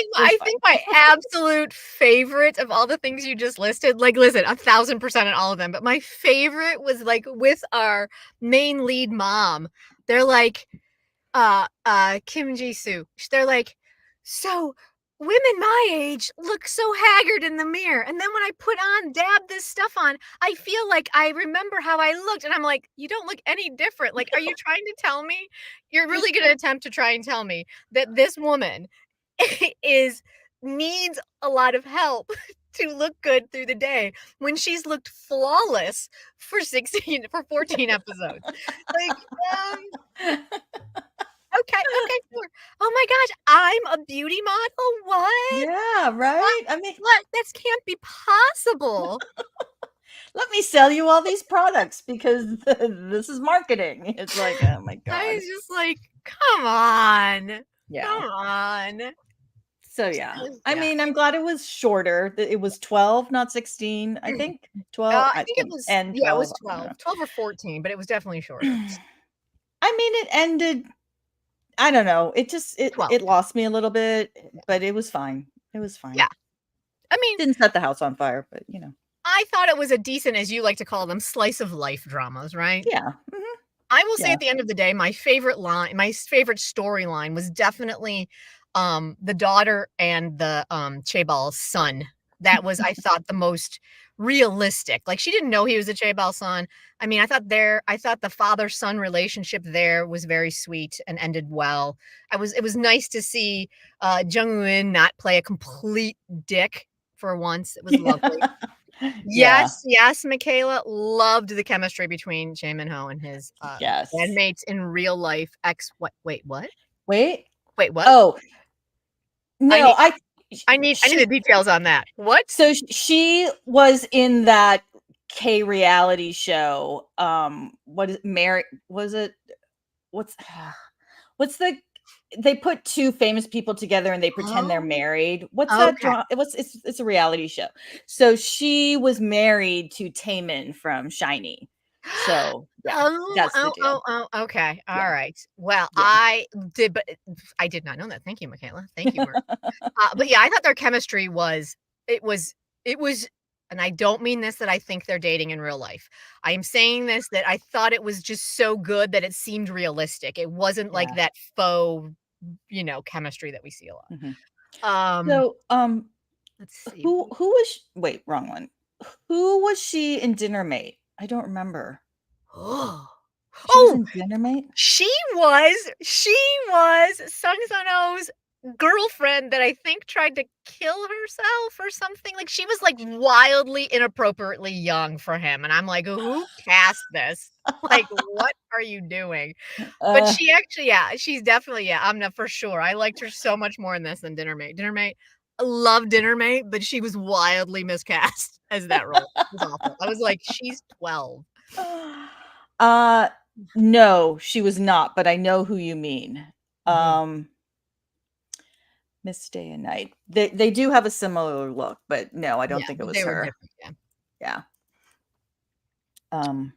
think my absolute favorite of all the things you just listed, like, listen, 1,000% on all of them, but my favorite was like with our main lead mom. They're like, Kim Ji-soo. They're like, so women my age look so haggard in the mirror, and then when I dab this stuff on, I feel like I remember how I looked, and I'm like, you don't look any different. Like, are you trying to tell me? You're really going to attempt to try and tell me that this woman needs a lot of help to look good through the day when she's looked flawless for 14 episodes. Like, okay, sure. Oh my gosh, I'm a beauty model? What? Yeah, right? What? I mean, what? That can't be possible. Let me sell you all these products because this is marketing. It's like, oh my God. I was just like, come on. Yeah. Come on. So, yeah. I mean, I'm glad it was shorter. It was 12, not 16. I think 12. I think it was, and 12, it was 12 or 14, but it was definitely shorter. I mean, it ended, I don't know. It lost me a little bit, but it was fine. It was fine. Yeah. I mean, didn't set the house on fire, but I thought it was a decent, as you like to call them, slice of life dramas, right? Yeah. Mm-hmm. I will say at the end of the day, my favorite storyline was definitely the daughter and the chaebol's son. That was, I thought, the most realistic. Like, she didn't know he was a chaebol son. I mean, I thought the father-son relationship there was very sweet and ended well. It was nice to see Jung Eun not play a complete dick for once. It was lovely. Yes, Michaela, loved the chemistry between Jae Min-ho and his bandmates in real life. Wait, what? Wait, what? Oh, no, I need the details on that. What? So she was in that K reality show. What is Mary? Was it? What's the? They put two famous people together and they pretend they're married. What's that drama? It's a reality show. So she was married to Taemin from SHINee. So, yeah, that's the deal. Okay. All Yeah, right. Well, yeah. I did not know that. Thank you, Michaela. Thank you, Mark. But yeah, I thought their chemistry was it was it was and I don't mean this that I think they're dating in real life. I am saying this that I thought it was just so good that it seemed realistic. It wasn't like Yeah. that faux, chemistry that we see a lot. Mhm. Um, So, let's see. who was sh wait, wrong one. Who was she in Dinner Mate? I don't remember. Oh. She was Oh, in Dinner Mate? she was Sung Sun-oh's girlfriend that I think tried to kill herself or something, like, she was, like, wildly inappropriately young for him, and I'm like, "Who cast this? Like, what are you doing?" But Uh, she actually she's definitely I'm not for sure, I liked her so much more in this than Dinner Mate. Dinner Mate I love Dinner Mate, but she was wildly miscast as that role. It was awful. I was like, "She's 12." uh, no, she was not, but I know who you mean. Mhm. Um, Miss Day and Night. They do have a similar look, but no, I don't Yeah, think it but was they were her. different, yeah. Yeah. Um,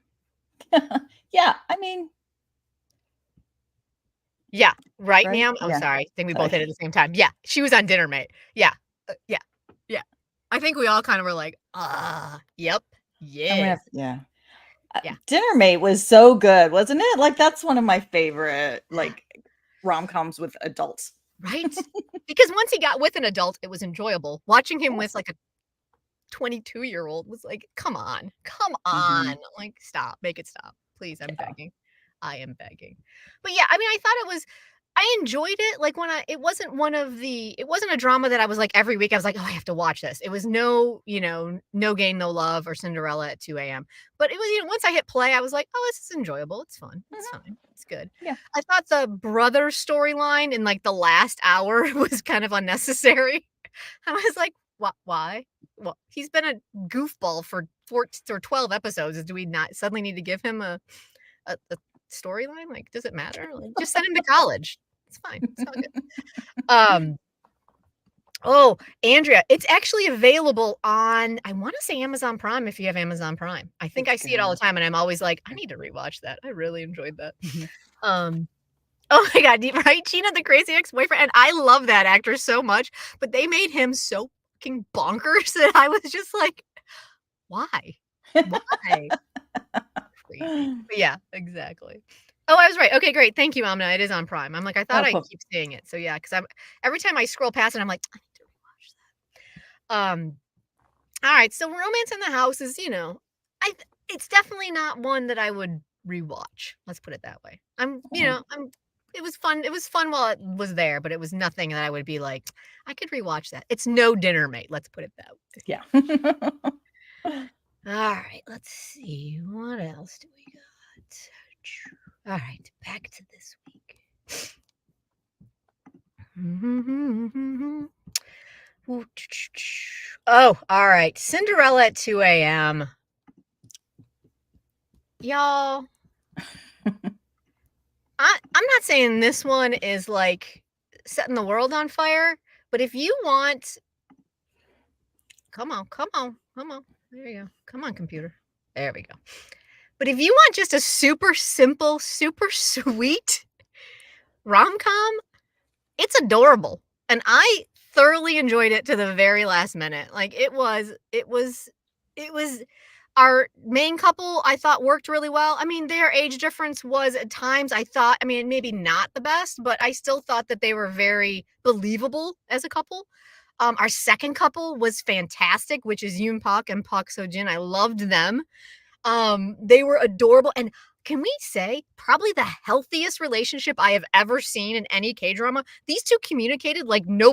yeah, I mean, Yeah, right, right? ma'am? Oh, Yeah, sorry, I think we both sorry. hit it at the same time. Yeah, she was on Dinner Mate. Yeah, yeah, yeah. I think we all kind of were like, "Ah, yep, I'm gonna yes." have yeah. Yeah, Dinner Mate was so good, wasn't it? Like, that's one of my favorite, like, rom-coms with adults. right? Because once he got with an adult, it was enjoyable. Watching him with, Yes. like, a 22-year-old was like, come on, Mhm. like, stop, make it stop, please, I'm Yeah. begging, I am begging. But yeah, I mean, I enjoyed it, like, when it wasn't a drama that I was like, every week I was like, "Oh, I have to watch this." It was No Gain, No Love or Cinderella at 2 a.m. But it was, once I hit play, I was like, "Oh, this is enjoyable, it's fun, it's Mhm. fine, it's good." Yeah. I thought the brother storyline in, like, the last hour was kind of unnecessary. I was like, Why? Well, he's been a goofball for 14 or 12 episodes. Do we not suddenly need to give him a storyline? Like, does it matter? Like, just send him to college. It's fine. It's all good. Um, oh, Andrea, it's actually available on, I wanna say Amazon Prime if you have Amazon Prime. I think I It's see it all the good. time, and I'm always like, "I need to rewatch that. I really enjoyed that." Mhm. Um, oh my god, right? Gina, the crazy ex-boyfriend, and I love that actor so much, but they made him so fucking bonkers that I was just like, "Why? Why?" Crazy. But yeah, exactly. Oh, I was right. Okay, great. Thank you, Amna. It is on Prime. I'm like, I thought Oh, I cool. keep seeing it. So yeah, because I'm every time I scroll past it, I'm like, I need to rewatch that. All right. So Romance in the House is, it's definitely not one that I would rewatch. Let's put it that way. Mhm. it was fun. It was fun while it was there, but it was nothing that I would be like, I could rewatch that. It's no Dinner Mate. Let's put it that way. Yeah. All right, let's see. What else do we got? All right, back to this week. Oh, all right. Cinderella at 2 a.m. Y'all, I'm not saying this one is like setting the world on fire, but if you want, come on, come on, come on. There you go. Come on, computer. There we go. But if you want just a super simple, super sweet rom-com, it's adorable, and I thoroughly enjoyed it to the very last minute. Like, it was our main couple, I thought worked really well. I mean, their age difference was at times, I thought, I mean, maybe not the best, but I still thought that they were very believable as a couple. Our second couple was fantastic, which is Yoon Pak and Park Seo Jin. I loved them. They were adorable, and can we say probably the healthiest relationship I have ever seen in any K-drama? These 2 communicated like no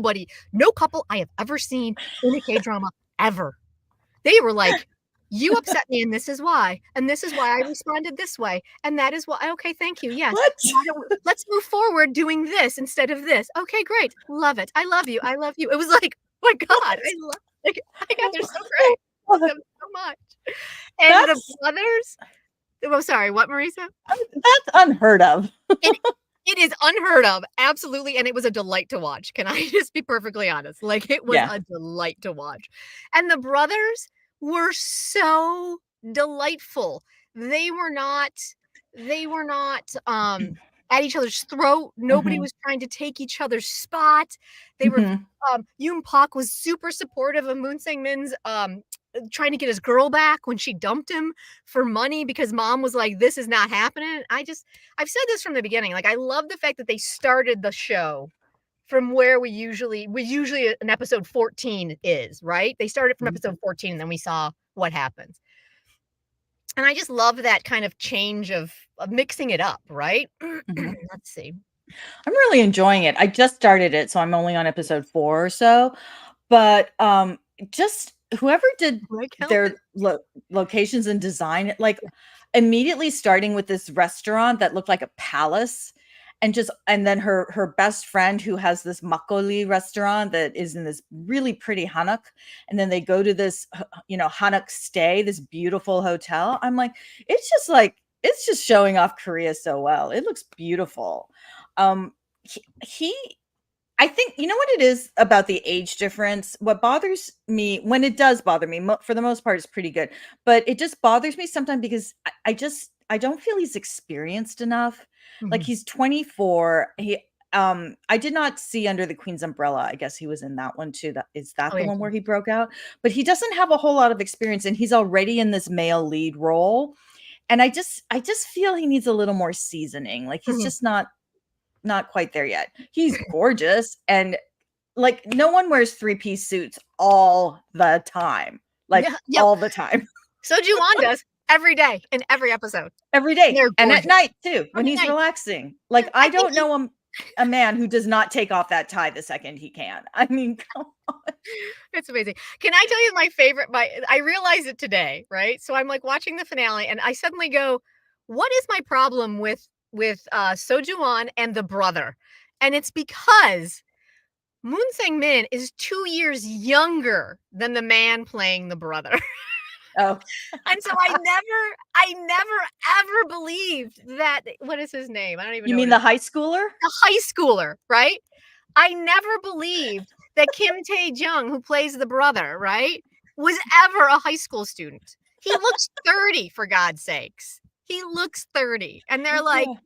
couple I have ever seen in a K-drama ever. They were like, "You upset me, and this is why, and this is why I responded this way, and that is why okay, thank you, yes. What? Let's move forward doing this instead of this. Okay, great. Love it. I love you. I love you." It was like, "Oh my god, What? I love like, oh my god, they're so great. Love What? them so much." And the That's brothers oh, sorry, what, Marisa? that's unheard of. It it is unheard of, absolutely, and it was a delight to watch. Can I just be perfectly honest? Like, it was Yeah. a delight to watch. And the brothers were so delightful. They were not at each other's throat. Nobody Mhm. was trying to take each other's spot. They were Mhm. Yoon Pak was super supportive of Moon Sang-min's trying to get his girl back when she dumped him for money because mom was like, this is not happening. I've said this from the beginning. Like, I love the fact that they started the show from where we usually in episode 14 is, right? They started from episode 14 and then we saw what happens. And I just love that kind of change of mixing it up, right? Mhm. Let's see. I'm really enjoying it. I just started it, so I'm only on episode 4 or so, but, just whoever did Like Helen? their locations and design, like, immediately starting with this restaurant that looked like a palace, and then her best friend who has this makgeolli restaurant that is in this really pretty hanok, and then they go to this, hanok stay, this beautiful hotel. I'm it's just showing off Korea so well. It looks beautiful. He I think you know what it is about the age difference? What bothers me when it does bother me, for the most part, it's pretty good, but it just bothers me sometimes because I don't feel he's experienced enough. Like, Mhm. he's 24. I did not see Under the Queen's Umbrella. I guess he was in that one too. That Oh, the yeah. one where he broke out? But he doesn't have a whole lot of experience, and he's already in this male lead role. And I just feel he needs a little more seasoning. Like, he's Mhm. just not quite there yet. He's gorgeous, and, like, no one wears three-piece suits all the time, like, Yeah, yep. all the time, So Ju-on does every day in every episode. every And day, they're and at gorgeous. night too, when Every he's night. relaxing. Yeah, Like, I I think don't know a man who does not take off that tie the second he can. I mean, come it's amazing. Can I tell you my I realized it today, right? So I'm like watching the finale and I suddenly go, what is my problem with Soju-on and the brother? And it's because Moon Sang-min is 2 years younger than the man playing the brother. oh, And so I never ever believed that what is his name? I don't even you know what mean his the high schooler? the high schooler, right? I never believed that Kim Tae-jung, who plays the brother, right, was ever a high school student. He looks 30, for God's sakes. He looks 30. And they're like, Oh.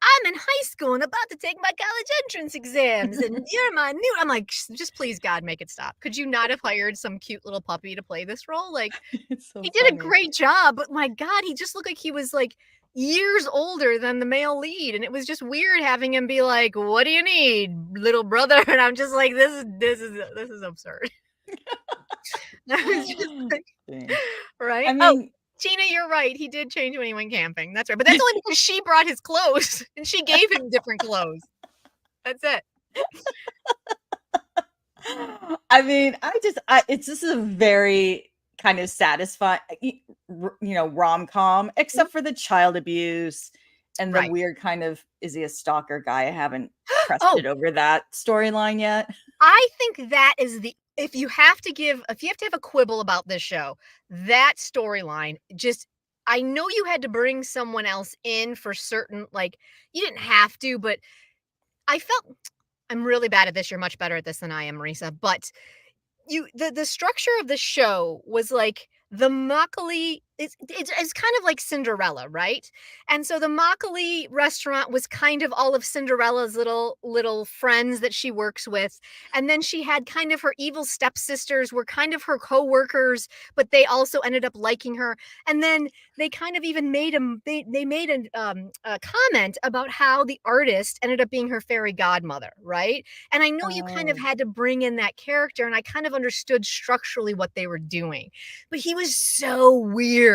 I'm in high school and about to take my college entrance exams, and you're my new. I'm like, just please, God, make it stop. Could you not have hired some cute little puppy to play this role? Like, It's so he did a funny. great job, but my God, he just looked like he was like years older than the male lead. And it was just weird having him be like, what do you need, little brother? And I'm just like, this is absurd. I was just like, Dang. right. I Oh, mean Tina, you're right. He did change when he went camping. That's right. But that's only because she brought his clothes and she gave him different clothes. That's it. It's just a very kind of satisfying, rom-com, Mhm. except for the child abuse and the Right. weird kind of, is he a stalker guy? I haven't pressed Oh, it over that storyline yet. I think that is the if you have to have a quibble about this show, that storyline just I know you had to bring someone else in for certain like you didn't have to, but I felt I'm really bad at this. You're much better at this than I am, Marisa. But the structure of the show was like the Makgeolli it's kind of like Cinderella, right? And so the Makgeolli restaurant was kind of all of Cinderella's little friends that she works with. And then she had kind of her evil stepsisters were kind of her co-workers, but they also ended up liking her. And then they kind of even made they made a comment about how the artist ended up being her fairy godmother, right? And I know you kind of Oh. had to bring in that character, and I kind of understood structurally what they were doing. But he was so weird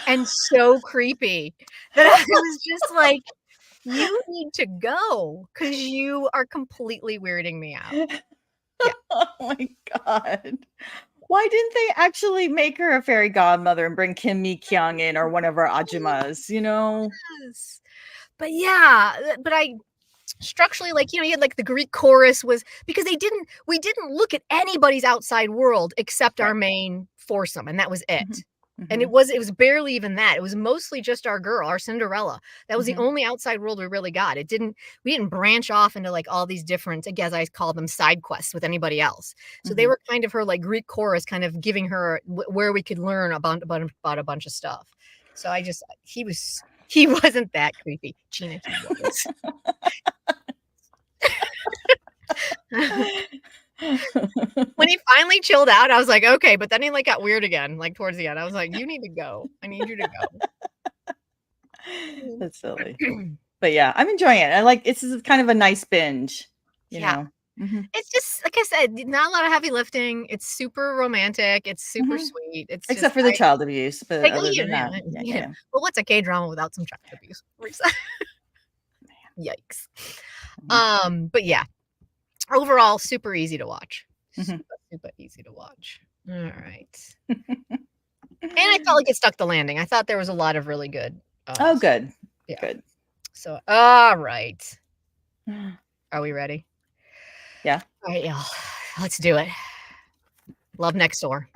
and so creepy that I was just like, you need to go because you are completely weirding me out. Yeah. Oh my god. Why didn't they actually make her a fairy godmother and bring Kim Mi Kyung in, or one of our Ajumas, you know? Yes. But yeah, but I structurally like you had like the Greek chorus was because we didn't look at anybody's outside world except our Right. main foursome and that was it. Mhm. And it was barely even that. It was mostly just our girl, our Cinderella. That was the only outside world we really got. We didn't branch off into like all these different, I guess I call them side quests with anybody else. So they were kind of her like Greek chorus, kind of giving her where we could learn about a bunch of stuff. So he wasn't that creepy. Gina, he was. When he finally chilled out, I was like, okay, but then he like got weird again, like towards the end. I was like, you need to go. I need you to go. That's silly. But yeah, I'm enjoying it. I like this is kind of a nice binge, you know. It's just like I said, not a lot of heavy lifting. It's super romantic. It's super sweet. It's except just, for the child abuse, but like, other than that, well, what's a K-drama without some child abuse? Yikes. But yeah, overall, super easy to watch. Super easy to watch. All right. And I felt like it stuck the landing. I thought there was a lot of really good. Oh, good. Yeah. Good. So, all right. Are we ready? Yeah. All right, y'all. Let's do it. Love Next Door.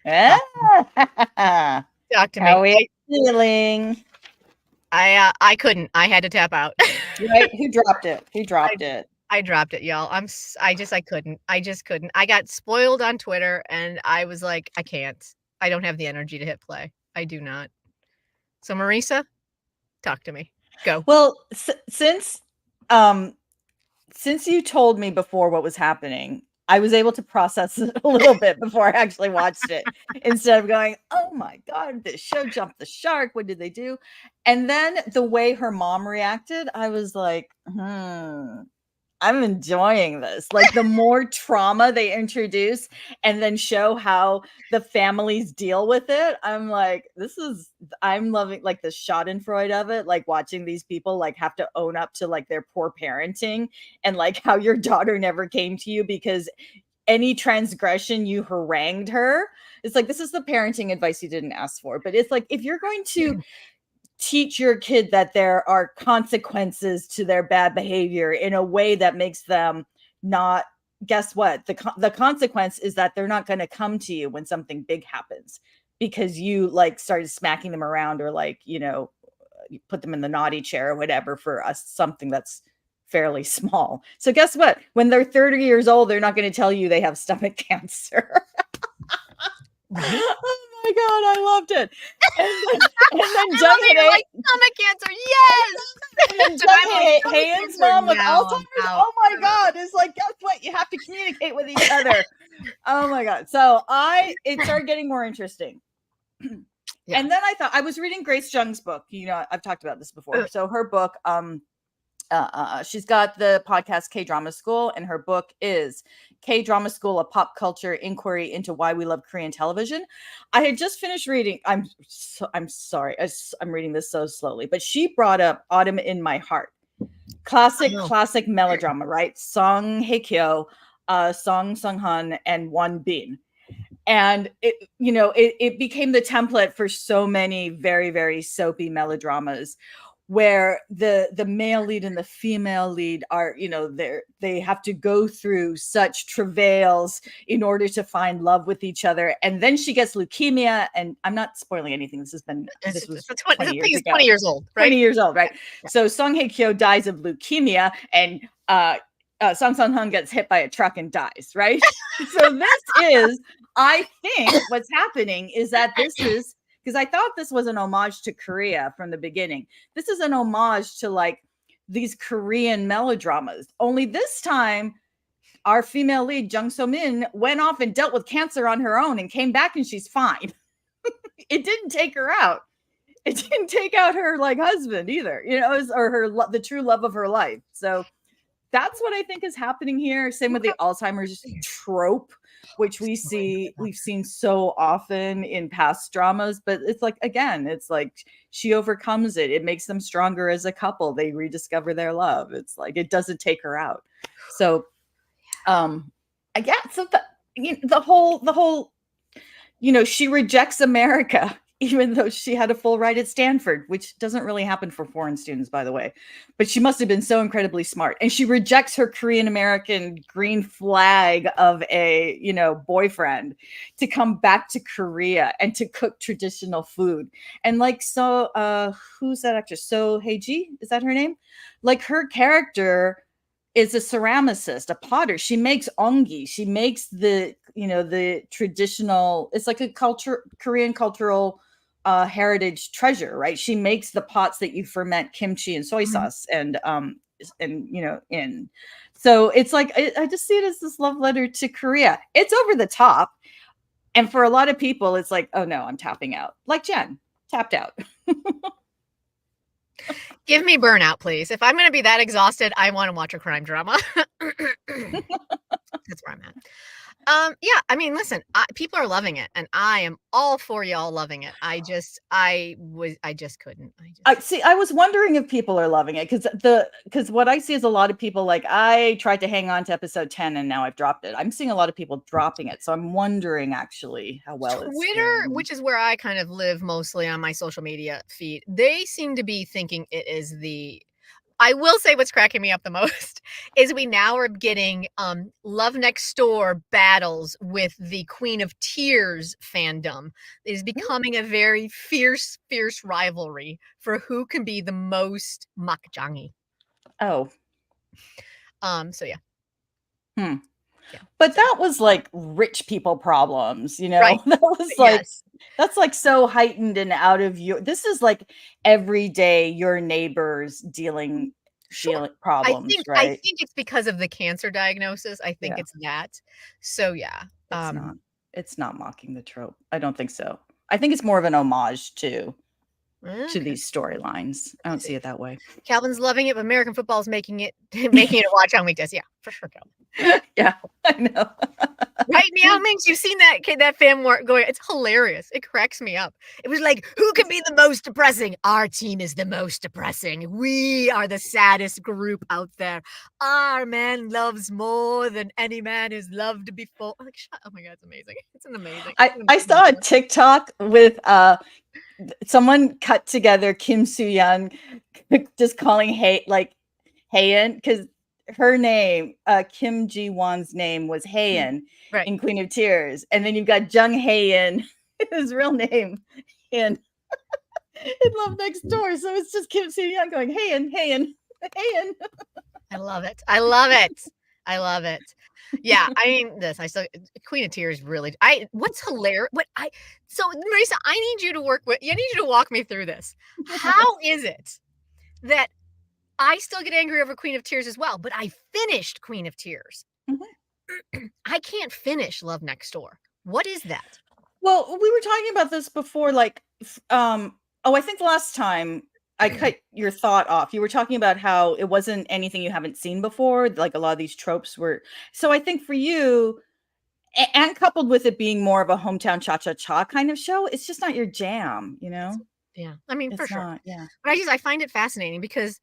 Talk to me. How are we feeling? I couldn't. I had to tap out. Right? Who dropped it? Who dropped it? I dropped it, y'all. I couldn't. I just couldn't. I got spoiled on Twitter and I was like, I can't. I don't have the energy to hit play. I do not. So Marisa, talk to me. Go. Well, since you told me before what was happening, I was able to process it a little bit before I actually watched it instead of going, oh my God, this show jumped the shark. What did they do? And then the way her mom reacted, I was like, I'm enjoying this. Like the more trauma they introduce and then show how the families deal with it. I'm like, I'm loving like the schadenfreude of it. Like watching these people like have to own up to like their poor parenting and like how your daughter never came to you because any transgression you harangued her. It's like, this is the parenting advice you didn't ask for. But it's like, if you're going to teach your kid that there are consequences to their bad behavior in a way that makes them not, guess what? The consequence is that they're not going to come to you when something big happens because you like started smacking them around or like, you know, you put them in the naughty chair or whatever for something that's fairly small. So guess what? When they're 30 years old, they're not going to tell you they have stomach cancer. Right? Oh my God, I loved it. And then Jenn hit like stomach cancer, yes. And Jenn Hayden's mom with Alzheimer's. Oh my God, it's like, guess what? You have to communicate with each other. Oh my God. So it started getting more interesting. Yeah. And then I thought I was reading Grace Jung's book. You know, I've talked about this before. So her book, she's got the podcast KDrama School, and her book is KDrama School: A Pop Culture Inquiry into Why We Love Korean Television. I had just finished reading. I'm sorry. I'm reading this so slowly, but she brought up Autumn in My Heart. Classic melodrama, right? Song Hye Kyo, Song Sung Han, and Won Bin. And it became the template for so many very, very soapy melodramas where the male lead and the female lead are, they have to go through such travails in order to find love with each other. And then she gets leukemia, and I'm not spoiling anything. This was 20 years ago. 20 years old, right? 20 years old, right? Yeah. So Song Hye Kyo dies of leukemia, and Song Sung Han gets hit by a truck and dies, right? So this is, I think what's happening is that this is, because I thought this was an homage to Korea from the beginning. This is an homage to like these Korean melodramas. Only this time, our female lead, Jung So-min, went off and dealt with cancer on her own and came back and she's fine. It didn't take her out. It didn't take out her like husband either, or the true love of her life. So that's what I think is happening here. Same with the Alzheimer's trope, which we've seen so often in past dramas, but it's like, again, it's like she overcomes it. It makes them stronger as a couple. They rediscover their love. It's like, it doesn't take her out. So, the whole, she rejects America. even though she had a full ride at Stanford, which doesn't really happen for foreign students, by the way. But she must have been so incredibly smart. And she rejects her Korean American green flag of a, boyfriend to come back to Korea and to cook traditional food. And like, who's that actress? So Hae-ji, is that her name? Like, her character is a ceramicist, a potter. She makes ongi. She makes the traditional, it's like a Korean cultural heritage treasure, right? She makes the pots that you ferment kimchi and soy sauce and in. So it's like, I just see it as this love letter to Korea. It's over the top. And for a lot of people, it's like, oh no, I'm tapping out. Like Jenn, tapped out. Give me burnout, please. If I'm going to be that exhausted, I want to watch a crime drama. That's where I'm at. Yeah, I mean, listen, people are loving it, and I am all for y'all loving it. I just couldn't. I was wondering if people are loving it because what I see is a lot of people, like, I tried to hang on to episode 10 and now I've dropped it. I'm seeing a lot of people dropping it, so I'm wondering actually how well it's Twitter, doing. which is where I kind of live mostly on my social media feed, they seem to be thinking it is I will say what's cracking me up the most is we now are getting Love Next Door battles with the Queen of Tears fandom. It is becoming a very fierce rivalry for who can be the most makjangi. Oh. So yeah. Yeah. But that was like rich people problems, Right. That was like, that's like so heightened and out of this is like everyday your neighbors dealing problems, right? I think it's because of the cancer diagnosis. I think it's that. So yeah. It's not mocking the trope. I don't think so. I think it's more of an homage to these storylines. I don't see it that way. Calvin's loving it, but American football is making it a watch on weekdays. Yeah, for sure, Calvin. Yeah, I know. Right, Meow Minx? You've seen that fan war going. It's hilarious. It cracks me up. It was like, who can be the most depressing? Our team is the most depressing. We are the saddest group out there. Our man loves more than any man is loved before. I'm like, oh my God, it's amazing. It's amazing. I saw a TikTok with someone cut together Kim Soo-yeon just calling Haein, because her name, Kim Ji-won's name was Haein in Queen of Tears. And then you've got Jung Haein, his real name, in Love Next Door. So it's just Kim Soo-yeon going, Haein. I love it. I love it. I love it. Yeah, I mean, Queen of Tears really, what's hilarious, so Marisa, I need you to walk me through this. How is it that I still get angry over Queen of Tears as well, but I finished Queen of Tears? I can't finish Love Next Door. What is that? Well, we were talking about this before, like, I think the last time I cut your thought off, you were talking about how it wasn't anything you haven't seen before. Like, a lot of these tropes were. So I think for you, and coupled with it being more of a hometown cha-cha-cha kind of show, it's just not your jam, Yeah. I mean, for sure. Yeah. But I find it fascinating because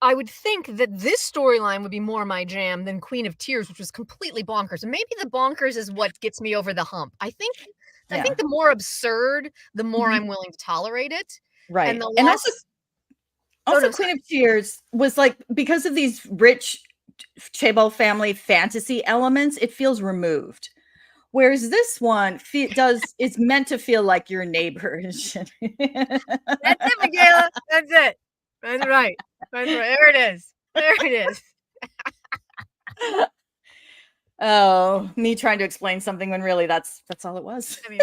I would think that this storyline would be more my jam than Queen of Tears, which was completely bonkers. And maybe the bonkers is what gets me over the hump. I think the more absurd, the more I'm willing to tolerate it. Right. And the less... Also, Queen of Tears was like, because of these rich Chaebol family fantasy elements, it feels removed. Whereas this one is meant to feel like your neighbor. That's it, Michaela. That's it. That's right. There it is. There it is. Oh, me trying to explain something when really that's all it was. I mean,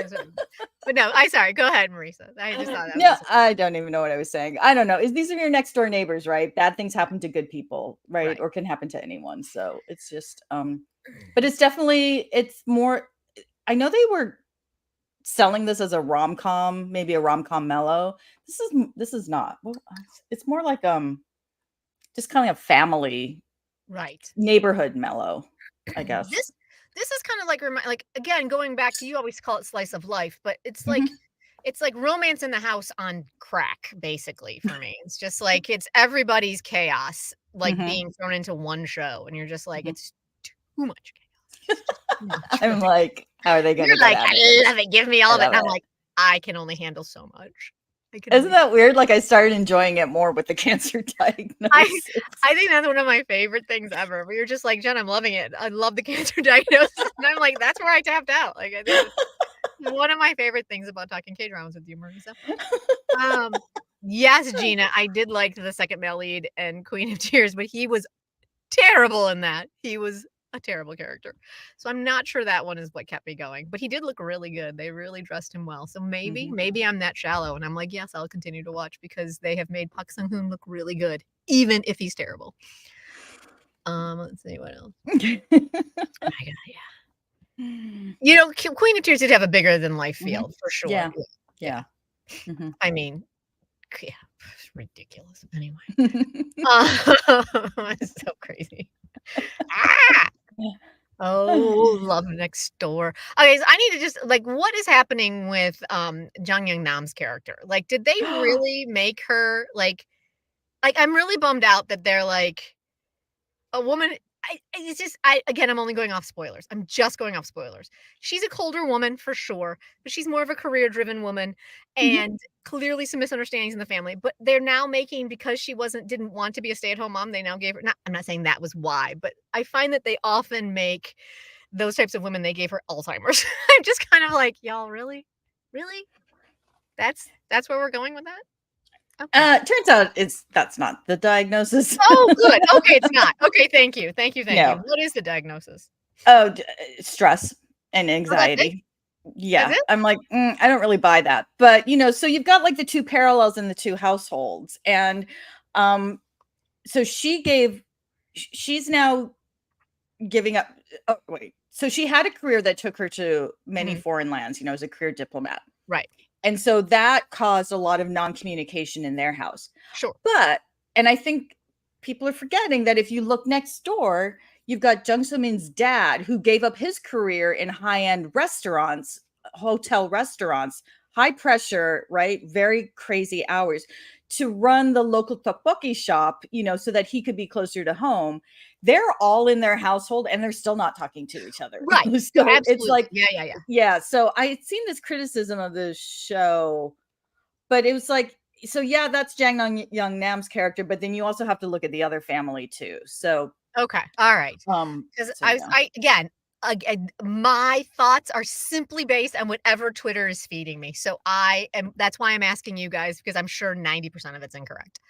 but no, sorry. Go ahead, Marisa. I just thought that. No, I don't even know what I was saying. I don't know. These are your next door neighbors, right? Bad things happen to good people, right? Or can happen to anyone. So it's just, but it's more. I know they were selling this as a rom-com, maybe a rom-com mellow. This is not. Well, it's more like just kind of a family, neighborhood mellow, I guess. This is kind of like again, going back to, you always call it slice of life, but it's like it's like Romance in the House on crack, basically, for me. It's just like, it's everybody's chaos being thrown into one show, and you're just like, it's too much chaos. I'm like, how are they gonna You're like, I love it, give me all of it. And I'm like, I can only handle so much. Isn't that weird? Like, I started enjoying it more with the cancer diagnosis. I think that's one of my favorite things ever. We were just like, Jen, I'm loving it. I love the cancer diagnosis. And I'm like, that's where I tapped out. Like, I think it's one of my favorite things about talking K-dramas with you, Marisa. Yes, Gina, I did like the second male lead and Queen of Tears, but he was terrible in that. He was a terrible character. So I'm not sure that one is what kept me going, but he did look really good. They really dressed him well. So maybe I'm that shallow and I'm like, yes, I'll continue to watch because they have made Park Sung-hoon look really good, even if he's terrible. Let's see what else. Oh my God, yeah. You know, Queen of Tears did have a bigger than life feel for sure. Yeah. I mean, yeah, it's ridiculous. Anyway, it's so crazy. Oh, Love Next Door. Okay, so I need to just like, what is happening with Jung Young Nam's character? Like, did they really make her like? I'm really bummed out that they're like a woman. It's just again, I'm only going off spoilers. I'm just going off spoilers. She's a colder woman for sure, but she's more of a career-driven woman, and clearly some misunderstandings in the family. But they're now making, because she didn't want to be a stay-at-home mom, they now gave her. I'm not saying that was why, but I find that they often make those types of women. They gave her Alzheimer's. I'm just kind of like, y'all, really. That's where we're going with that. Okay. Turns out that's not the diagnosis. Oh, good. Okay, it's not. Okay, thank you. No. What is the diagnosis? Oh, stress and anxiety. Yeah, I'm like, I don't really buy that. But so you've got like the two parallels in the two households, and so she's now giving up. Oh, wait. So she had a career that took her to many foreign lands, as a career diplomat. Right. And so that caused a lot of non-communication in their house. Sure. And I think people are forgetting that if you look next door, you've got Jung So-min's dad, who gave up his career in high-end restaurants, hotel restaurants, high pressure, right? Very crazy hours, to run the local tteokbokki shop, so that he could be closer to home. They're all in their household and they're still not talking to each other. Right. So absolutely. It's like, yeah. So I had seen this criticism of the show, but it was like, so yeah, that's Jang Young Nam's character, but then you also have to look at the other family too. So okay, all right. Because my thoughts are simply based on whatever Twitter is feeding me. So that's why I'm asking you guys, because I'm sure 90% of it's incorrect.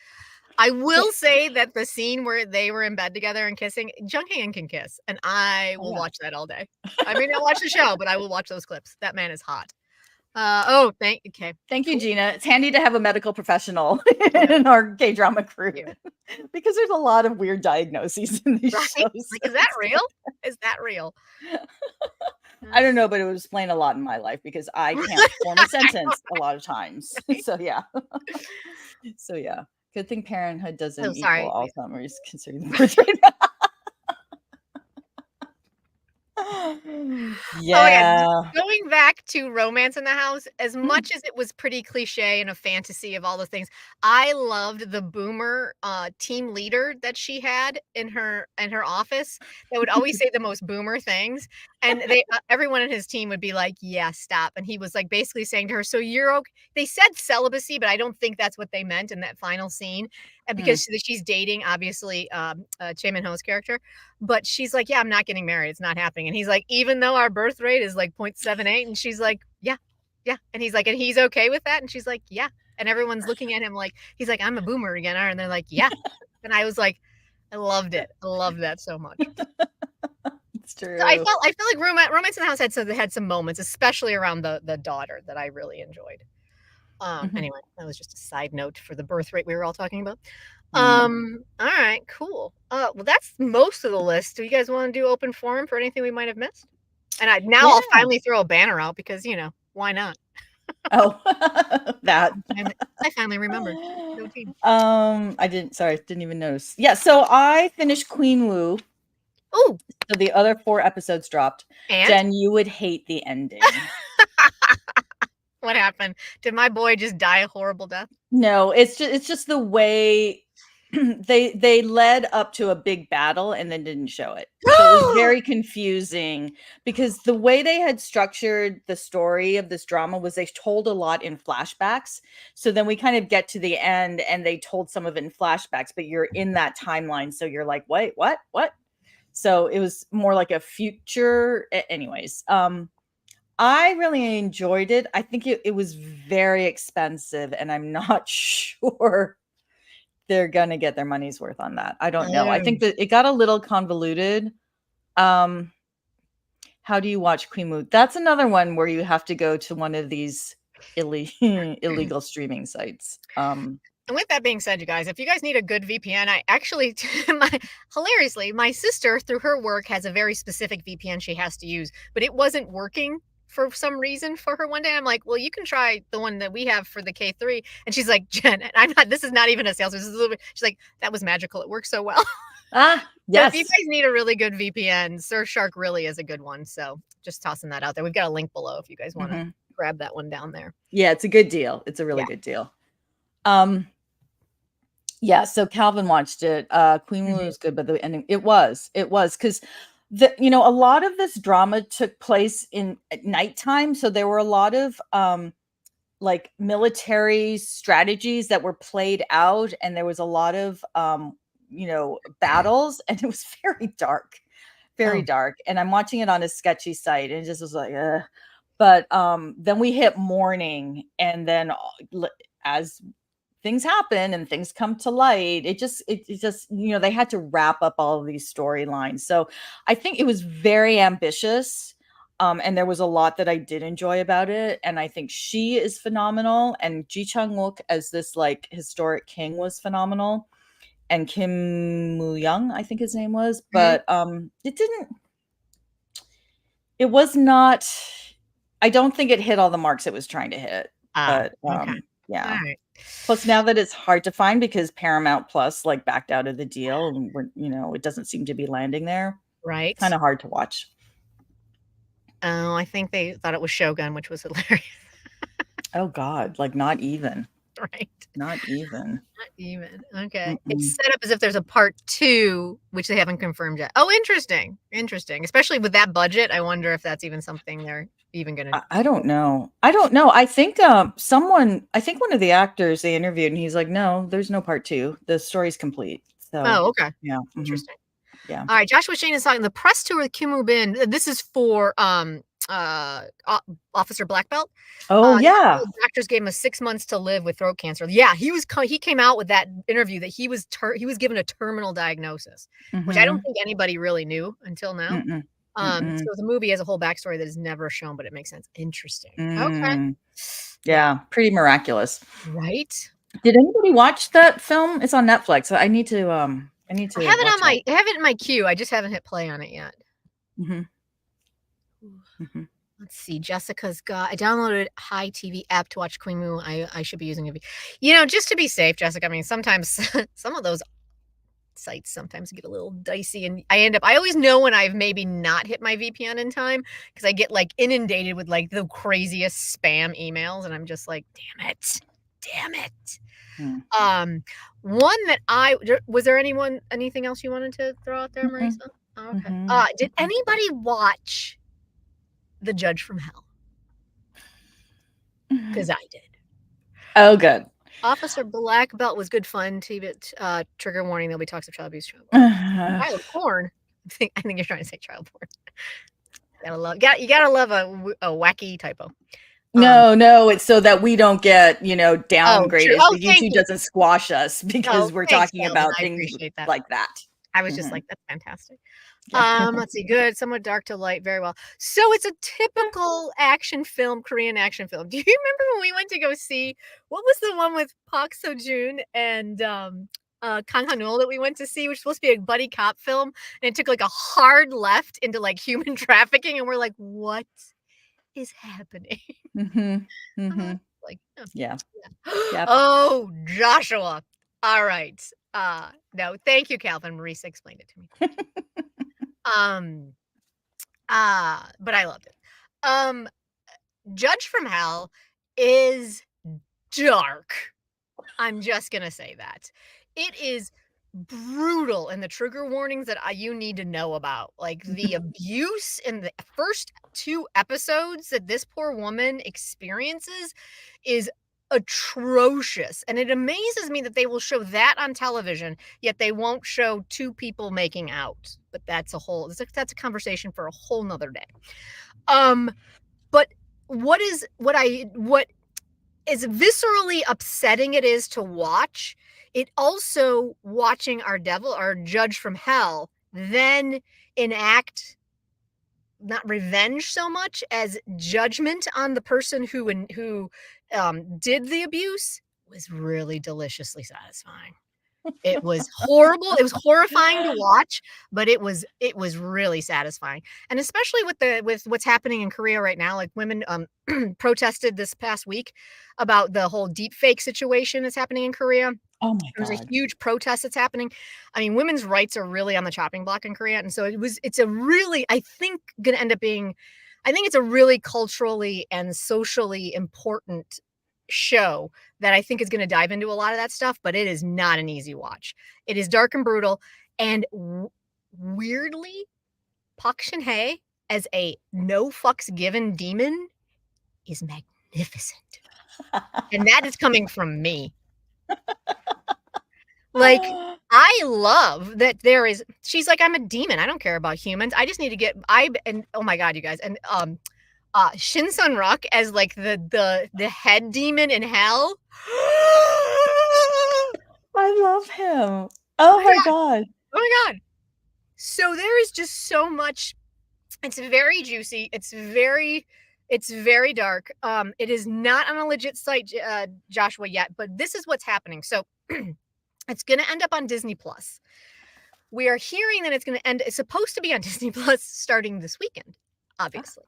I will say that the scene where they were in bed together and kissing, Jung Hae-in can kiss, and I will watch that all day. I may not watch the show, but I will watch those clips. That man is hot. Thank you, Gina. It's handy to have a medical professional in our K-drama crew because there's a lot of weird diagnoses in these shows. Like, is that real? Is that real? I don't know, but it would explain a lot in my life because I can't form a sentence a lot of times. So yeah. Good thing parenthood doesn't equal Alzheimer's, considering the birth rate. Going back to Romance in the House, as much as it was pretty cliche and a fantasy of all those things, I loved the boomer team leader that she had in her office that would always say the most boomer things, and everyone in his team would be like, yeah, stop. And he was like basically saying to her, so you're okay. They said celibacy, but I don't think that's what they meant in that final scene. And because she's dating, obviously, Chae Min-ho's character, but she's like, yeah, I'm not getting married. It's not happening. And he's like, even though our birth rate is like 0.78, and she's like, yeah. And he's like, and he's okay with that? And she's like, yeah. And everyone's looking at him like, he's like, I'm a boomer again. And they're like, yeah. And I was like, I loved it. I loved that so much. It's true. So I feel like Romance in the House had some moments, especially around the daughter, that I really enjoyed. Anyway, that was just a side note for the birth rate we were all talking about. All right, cool. Well, that's most of the list. Do you guys want to do open forum for anything we might have missed? And I'll finally throw a banner out because, why not? Oh, that. I finally remembered. No team. I didn't even notice. Yeah, so I finished Queen Wu. Oh. So the other 4 episodes dropped. And? Jen, you would hate the ending. What happened? Did my boy just die a horrible death? No, it's just the way they led up to a big battle and then didn't show it. So it was very confusing because the way they had structured the story of this drama was they told a lot in flashbacks. So then we kind of get to the end and they told some of it in flashbacks, but you're in that timeline. So you're like, wait, what? So it was more like a future. Anyways, I really enjoyed it. I think it was very expensive, and I'm not sure they're gonna get their money's worth on that. I don't know. I think that it got a little convoluted. How do you watch Queen Moo? That's another one where you have to go to one of these illegal streaming sites. And with that being said, you guys, if you guys need a good VPN, I actually, hilariously, my sister through her work has a very specific VPN she has to use, but it wasn't working for some reason for her one day. I'm like, well, you can try the one that we have for the K3. And she's like, Jen, and I'm not, this is not even a sales, this is a little bit, she's like, that was magical. It works so well. Yes. So if you guys need a really good VPN, Surfshark really is a good one. So just tossing that out there. We've got a link below if you guys want to grab that one down there. Yeah, it's a good deal. It's a really good deal. Yeah, so Calvin watched it. Queen Moo was good, but the ending, it was because a lot of this drama took place at nighttime. So there were a lot of like military strategies that were played out, and there was a lot of battles, and it was very dark. And I'm watching it on a sketchy site, and it just was like, ugh. But then we hit morning, and then as things happen and things come to light, it just they had to wrap up all of these storylines. So I think it was very ambitious. And there was a lot that I did enjoy about it. And I think she is phenomenal. And Ji Chang-wook as this like historic king was phenomenal. And Kim Moo-young, I think his name was. But it was not, I don't think it hit all the marks it was trying to hit. But yeah. Right. Plus, now that it's hard to find because Paramount Plus like backed out of the deal, and it doesn't seem to be landing there. Right. Kind of hard to watch. Oh, I think they thought it was Shogun, which was hilarious. Oh God, like not even. Right. Not even. Not even. Okay. It's set up as if there's a part 2, which they haven't confirmed yet. Oh, interesting. Interesting. Especially with that budget, I wonder if that's even something they're even gonna do. I don't know. I think one of the actors they interviewed, and he's like, no, there's no part 2. The story's complete. So okay. Yeah. Interesting. Yeah. All right. Joshua Shane is talking the press tour with Kim Woo Bin. This is for Officer Black Belt. Oh yeah. Doctors gave him 6 months to live with throat cancer. Yeah, he came out with that interview that he was given a terminal diagnosis, which I don't think anybody really knew until now. So the movie has a whole backstory that is never shown, but it makes sense. Interesting. Okay. Yeah, pretty miraculous. Right. Did anybody watch that film? It's on Netflix. I need to I have it in my queue. I just haven't hit play on it yet. Let's see. Jessica's got. I downloaded Hi TV app to watch Queen Moo. I should be using it. Just to be safe, Jessica. I mean, sometimes some of those sites sometimes get a little dicey, and I always know when I've maybe not hit my VPN in time because I get like inundated with like the craziest spam emails, and I'm just like, damn it. One that was there anything else you wanted to throw out there, Marisa? Oh, okay. Did anybody watch The Judge from Hell? Because I did. Oh, good. Officer Black Belt was good fun. Trigger warning: there'll be talks of child abuse. Child porn. I think you're trying to say child porn. You gotta love a wacky typo. No, it's so that we don't get downgraded. YouTube doesn't squash us because we're talking about things like that. I was just like, that's fantastic. Let's see. Good. Somewhat dark to light. Very well. So it's a typical action film, Korean action film. Do you remember when we went to go see, what was the one with Park Seo-joon and Kang Han-ul that we went to see, which was supposed to be a buddy cop film, and it took like a hard left into like human trafficking, and we're like, what is happening? Like, yeah. Oh, Joshua. All right. No, thank you, Calvin. Marisa explained it to me. But I loved it. Judge from Hell is dark. I'm just gonna say that. It is brutal in the trigger warnings that you need to know about. Like, the abuse in the first 2 episodes that this poor woman experiences is atrocious, and it amazes me that they will show that on television, yet they won't show 2 people making out, but that's a conversation for a whole 'nother day. But what as viscerally upsetting it is to watch, it also watching our judge from hell then enact not revenge so much as judgment on the person who did the abuse was really deliciously satisfying. It was horrible, it was horrifying to watch, but it was really satisfying, and especially with what's happening in Korea right now, like, women, protested this past week about the whole deep fake situation that's happening in Korea. Oh my There's a god. huge protest that's happening. I mean, women's rights are really on the chopping block in Korea, and so it's a really, I think, gonna end up being I think it's a really culturally and socially important show that I think is gonna dive into a lot of that stuff, but it is not an easy watch. It is dark and brutal, and weirdly, Park Shin-hye as a no fucks given demon is magnificent, and that is coming from me. Like, I love that she's like, "I'm a demon, I don't care about humans, I just need to get." And oh my god, you guys, and, Shin Sun-ruk as, like, the head demon in hell. I love him. Oh Oh my my god, god. oh my god. So there is just so much. It's very juicy, it's very dark, it is not on a legit site, Joshua, yet, but this is what's happening. So, it's gonna end up on Disney Plus. We are hearing that it's supposed to be on Disney Plus starting this weekend, obviously.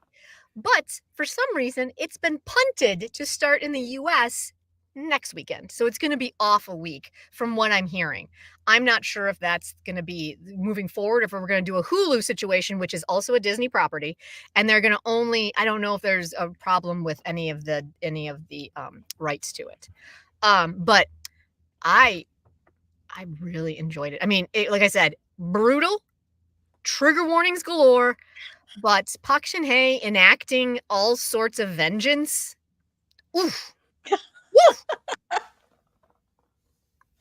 But for some reason, it's been punted to start in the US next weekend. So it's going to be off a week from what I'm hearing. I'm not sure if that's going to be moving forward, if we're going to do a Hulu situation, which is also a Disney property, and they're going to I don't know if there's a problem with any of the rights to it. But I really enjoyed it. I mean, like I said, brutal, trigger warnings galore, but Park Shin-hye enacting all sorts of vengeance. Oof. Woof.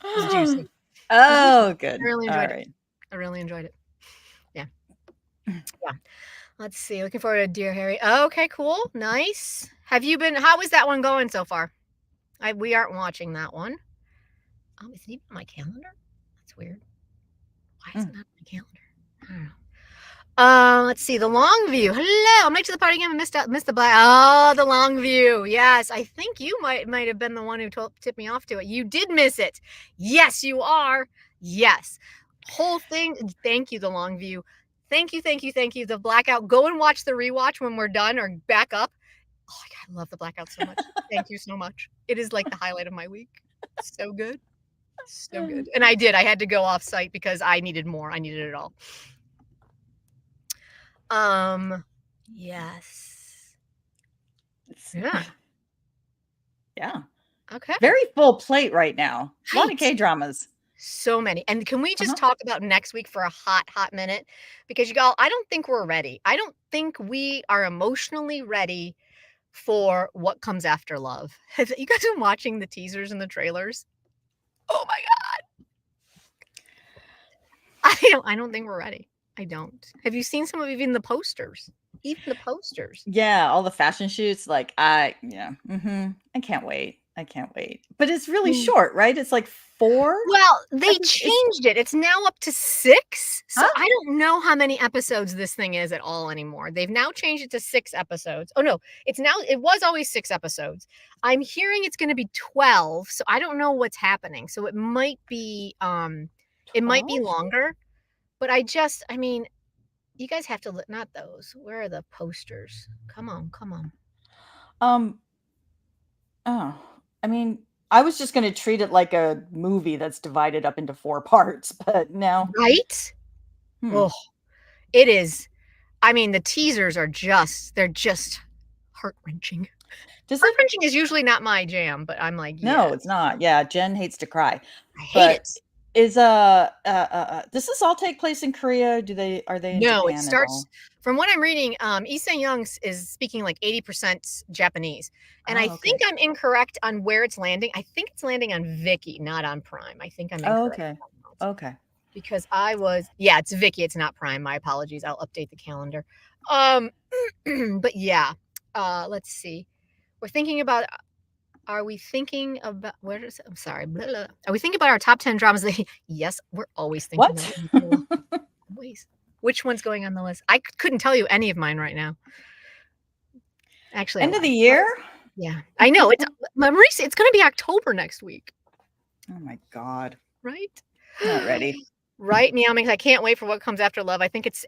It was juicy. Oh, good. I really All enjoyed it. right. I really enjoyed it. Yeah. Yeah. Let's see. Looking forward to Dear Harry. Okay, cool. Nice. How is that one going so far? We aren't watching that one. Oh, is it even on my calendar? That's weird. Why is it not on my calendar? I don't know. Let's see, The Long View. Hello, I'm late to the party again. Missed the black. Oh, The Long View. Yes, I think you might have been the one who tipped me off to it. You did miss it. Yes, you are. Yes. Whole thing. Thank you, The Long View. Thank you, thank you, thank you. The Blackout. Go and watch the rewatch when we're done or back up. Oh my God, I love The Blackout so much. Thank you so much. It is like the highlight of my week. So good. So good. And I had to go off site because I needed more. I needed it all. Yes. Yeah. Yeah. Okay. Very full plate right now. A lot of Right. K-dramas. So many. And can we just talk about next week for a hot minute? Because I don't think we're ready. I don't think we are emotionally ready for what comes after love. Have you guys been watching the teasers and the trailers? Oh my God. I don't think we're ready. I don't. Have you seen some of even the posters? Even the posters. Yeah, all the fashion shoots, like, I can't wait. I can't wait. But it's really short, right? It's like 4? Well, they It's changed it. It's now up to 6. So Huh? I don't know how many episodes this thing is at all anymore. They've now changed it to 6 episodes. Oh no, it was always 6 episodes. I'm hearing it's going to be 12, so I don't know what's happening. So it might be 12? longer, but I mean, you guys have to not those. Where are the posters? Come on. Um, oh, I mean, I was just gonna treat it like a movie that's divided up into 4 parts, but no. Right? Hmm. Oh, it is. I mean, the teasers are they're just heart-wrenching. Does Heart it? wrenching is usually not my jam, but I'm like, No, yeah, it's not. Yeah, Jen hates to cry. I hate But it. is does this all take place in Korea? Are they in No, it Japan at starts all? from what I'm reading, Lee Young is speaking like 80% Japanese. And I Oh, think okay. I'm incorrect on where it's landing. I think it's landing on Viki, not on Prime. I think I'm Oh, incorrect okay. on that. Okay. Because yeah, it's Viki, it's not Prime. My apologies. I'll update the calendar. But yeah, let's see. We're thinking about Are we thinking about where is I'm sorry. Blah, blah. Are we thinking about our top 10 dramas? Yes, we're always thinking What? of them. Always. Which one's going on the list? I couldn't tell you any of mine right now. Actually, I End of the lied. year? Yeah, I know. It's Marisa, it's gonna be October next week. Oh my God. Right? Not ready. Right, Meow Mix. I can't wait for what comes after Love. I think it's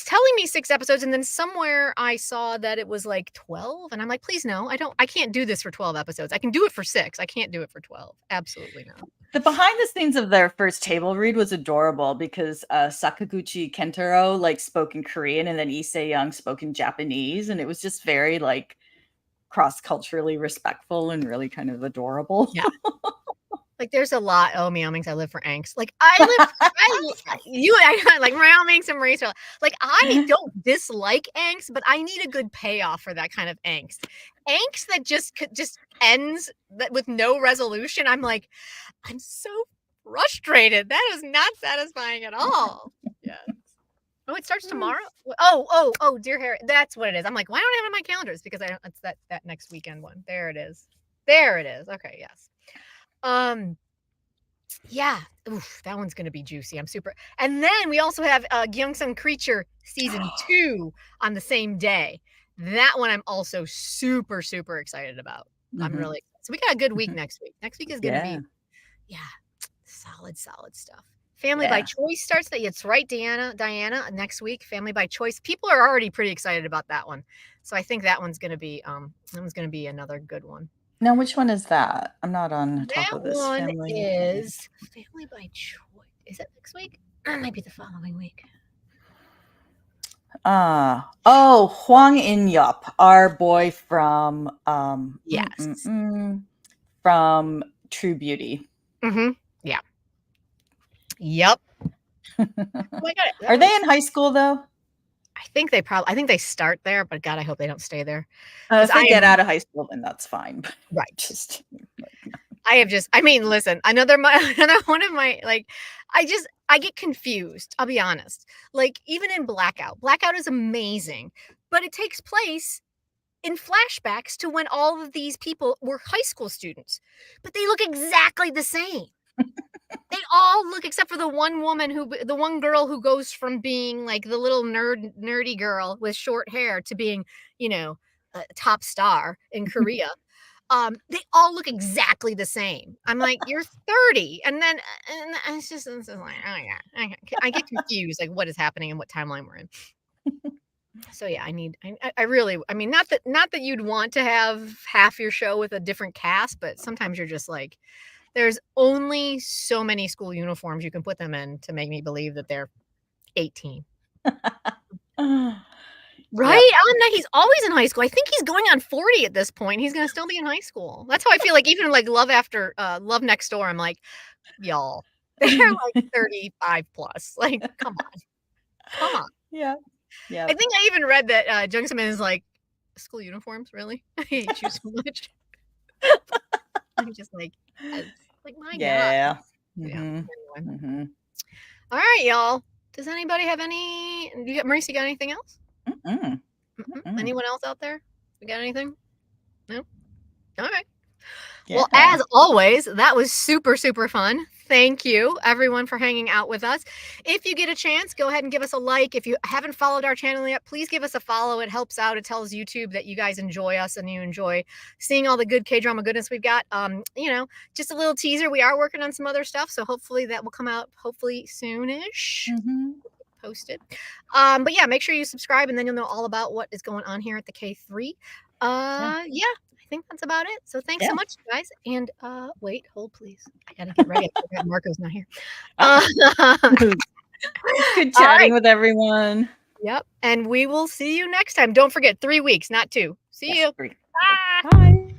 telling me 6 episodes, and then somewhere I saw that it was like 12, and I'm like, please no, I can't do this for 12 episodes. I can do it for 6. I can't do it for 12. Absolutely not. The behind the scenes of their first table read was adorable because Sakaguchi Kentaro like spoke in Korean and then Issei Young spoke in Japanese, and it was just very like cross-culturally respectful and really kind of adorable. Yeah. Like there's a lot. Oh, Meow Mix, I live for angst. Like I like Meow Mix and Marisa. Like I don't dislike angst, but I need a good payoff for that kind of angst. Angst that just ends with no resolution. I'm like, I'm so frustrated. That is not satisfying at all. Yeah. Oh, it starts tomorrow. Oh, dear Harry. That's what it is. I'm like, why don't I have it on my calendar? It's because I don't. It's that next weekend one. There it is. There it is. Okay. Yes. Yeah. Oof, that one's gonna be juicy. I'm super. And then we also have Gyeongsung Creature season 2 on the same day. That one I'm also super excited about. I'm really so we got a good week next week. Next week is gonna be solid stuff. Family by Choice starts that. It's right, Diana. Next week, Family by Choice. People are already pretty excited about that one. So I think that one's gonna be another good one. Now, which one is that? I'm not on top of That this. one Family is Family by Choice. Is it next week? It might be the following week. Hwang In-yup, our boy from Yes. From True Beauty. Yeah. Yep. Oh my God. Are they in high school though? I think they start there, but God, I hope they don't stay there. If they get out of high school, then that's fine. Right. Just I mean, listen, another one of my I get confused. I'll be honest. Like even in Blackout is amazing, but it takes place in flashbacks to when all of these people were high school students, but they look exactly the same. They all look, except for the one girl who goes from being like the little nerdy girl with short hair to being, a top star in Korea. They all look exactly the same. I'm like, you're 30, and it's just like, oh yeah, I get confused, like what is happening and what timeline we're in. So yeah, I really, I mean, not that you'd want to have half your show with a different cast, but sometimes you're just like, there's only so many school uniforms you can put them in to make me believe that they're 18. Right? Yep. He's always in high school. I think he's going on 40 at this point. He's gonna still be in high school. That's how I feel like even like Love Next Door. I'm like, y'all, they're like 35 plus. Like, come on. Yeah. I think I even read that Jung Semin is like, school uniforms, really? I hate you so much. I'm just like my God. Yeah. Anyway. All right, y'all. Does anybody have Marisa, you got anything else? Anyone else out there? We got anything? No? All right. Yeah. Well, as always, that was super fun. Thank you, everyone, for hanging out with us. If you get a chance, go ahead and give us a like. If you haven't followed our channel yet, please give us a follow. It helps out. It tells YouTube that you guys enjoy us and you enjoy seeing all the good K-drama goodness we've got. Just a little teaser. We are working on some other stuff, so hopefully that will come out soonish. Posted. But yeah, make sure you subscribe and then you'll know all about what is going on here at the K3. Yeah. I think that's about it. So thanks so much, guys. And hold please. I gotta get ready. I forgot Marco's not here. Good chatting with everyone. Yep. And we will see you next time. Don't forget, 3 weeks, not 2. See you. Bye. Bye.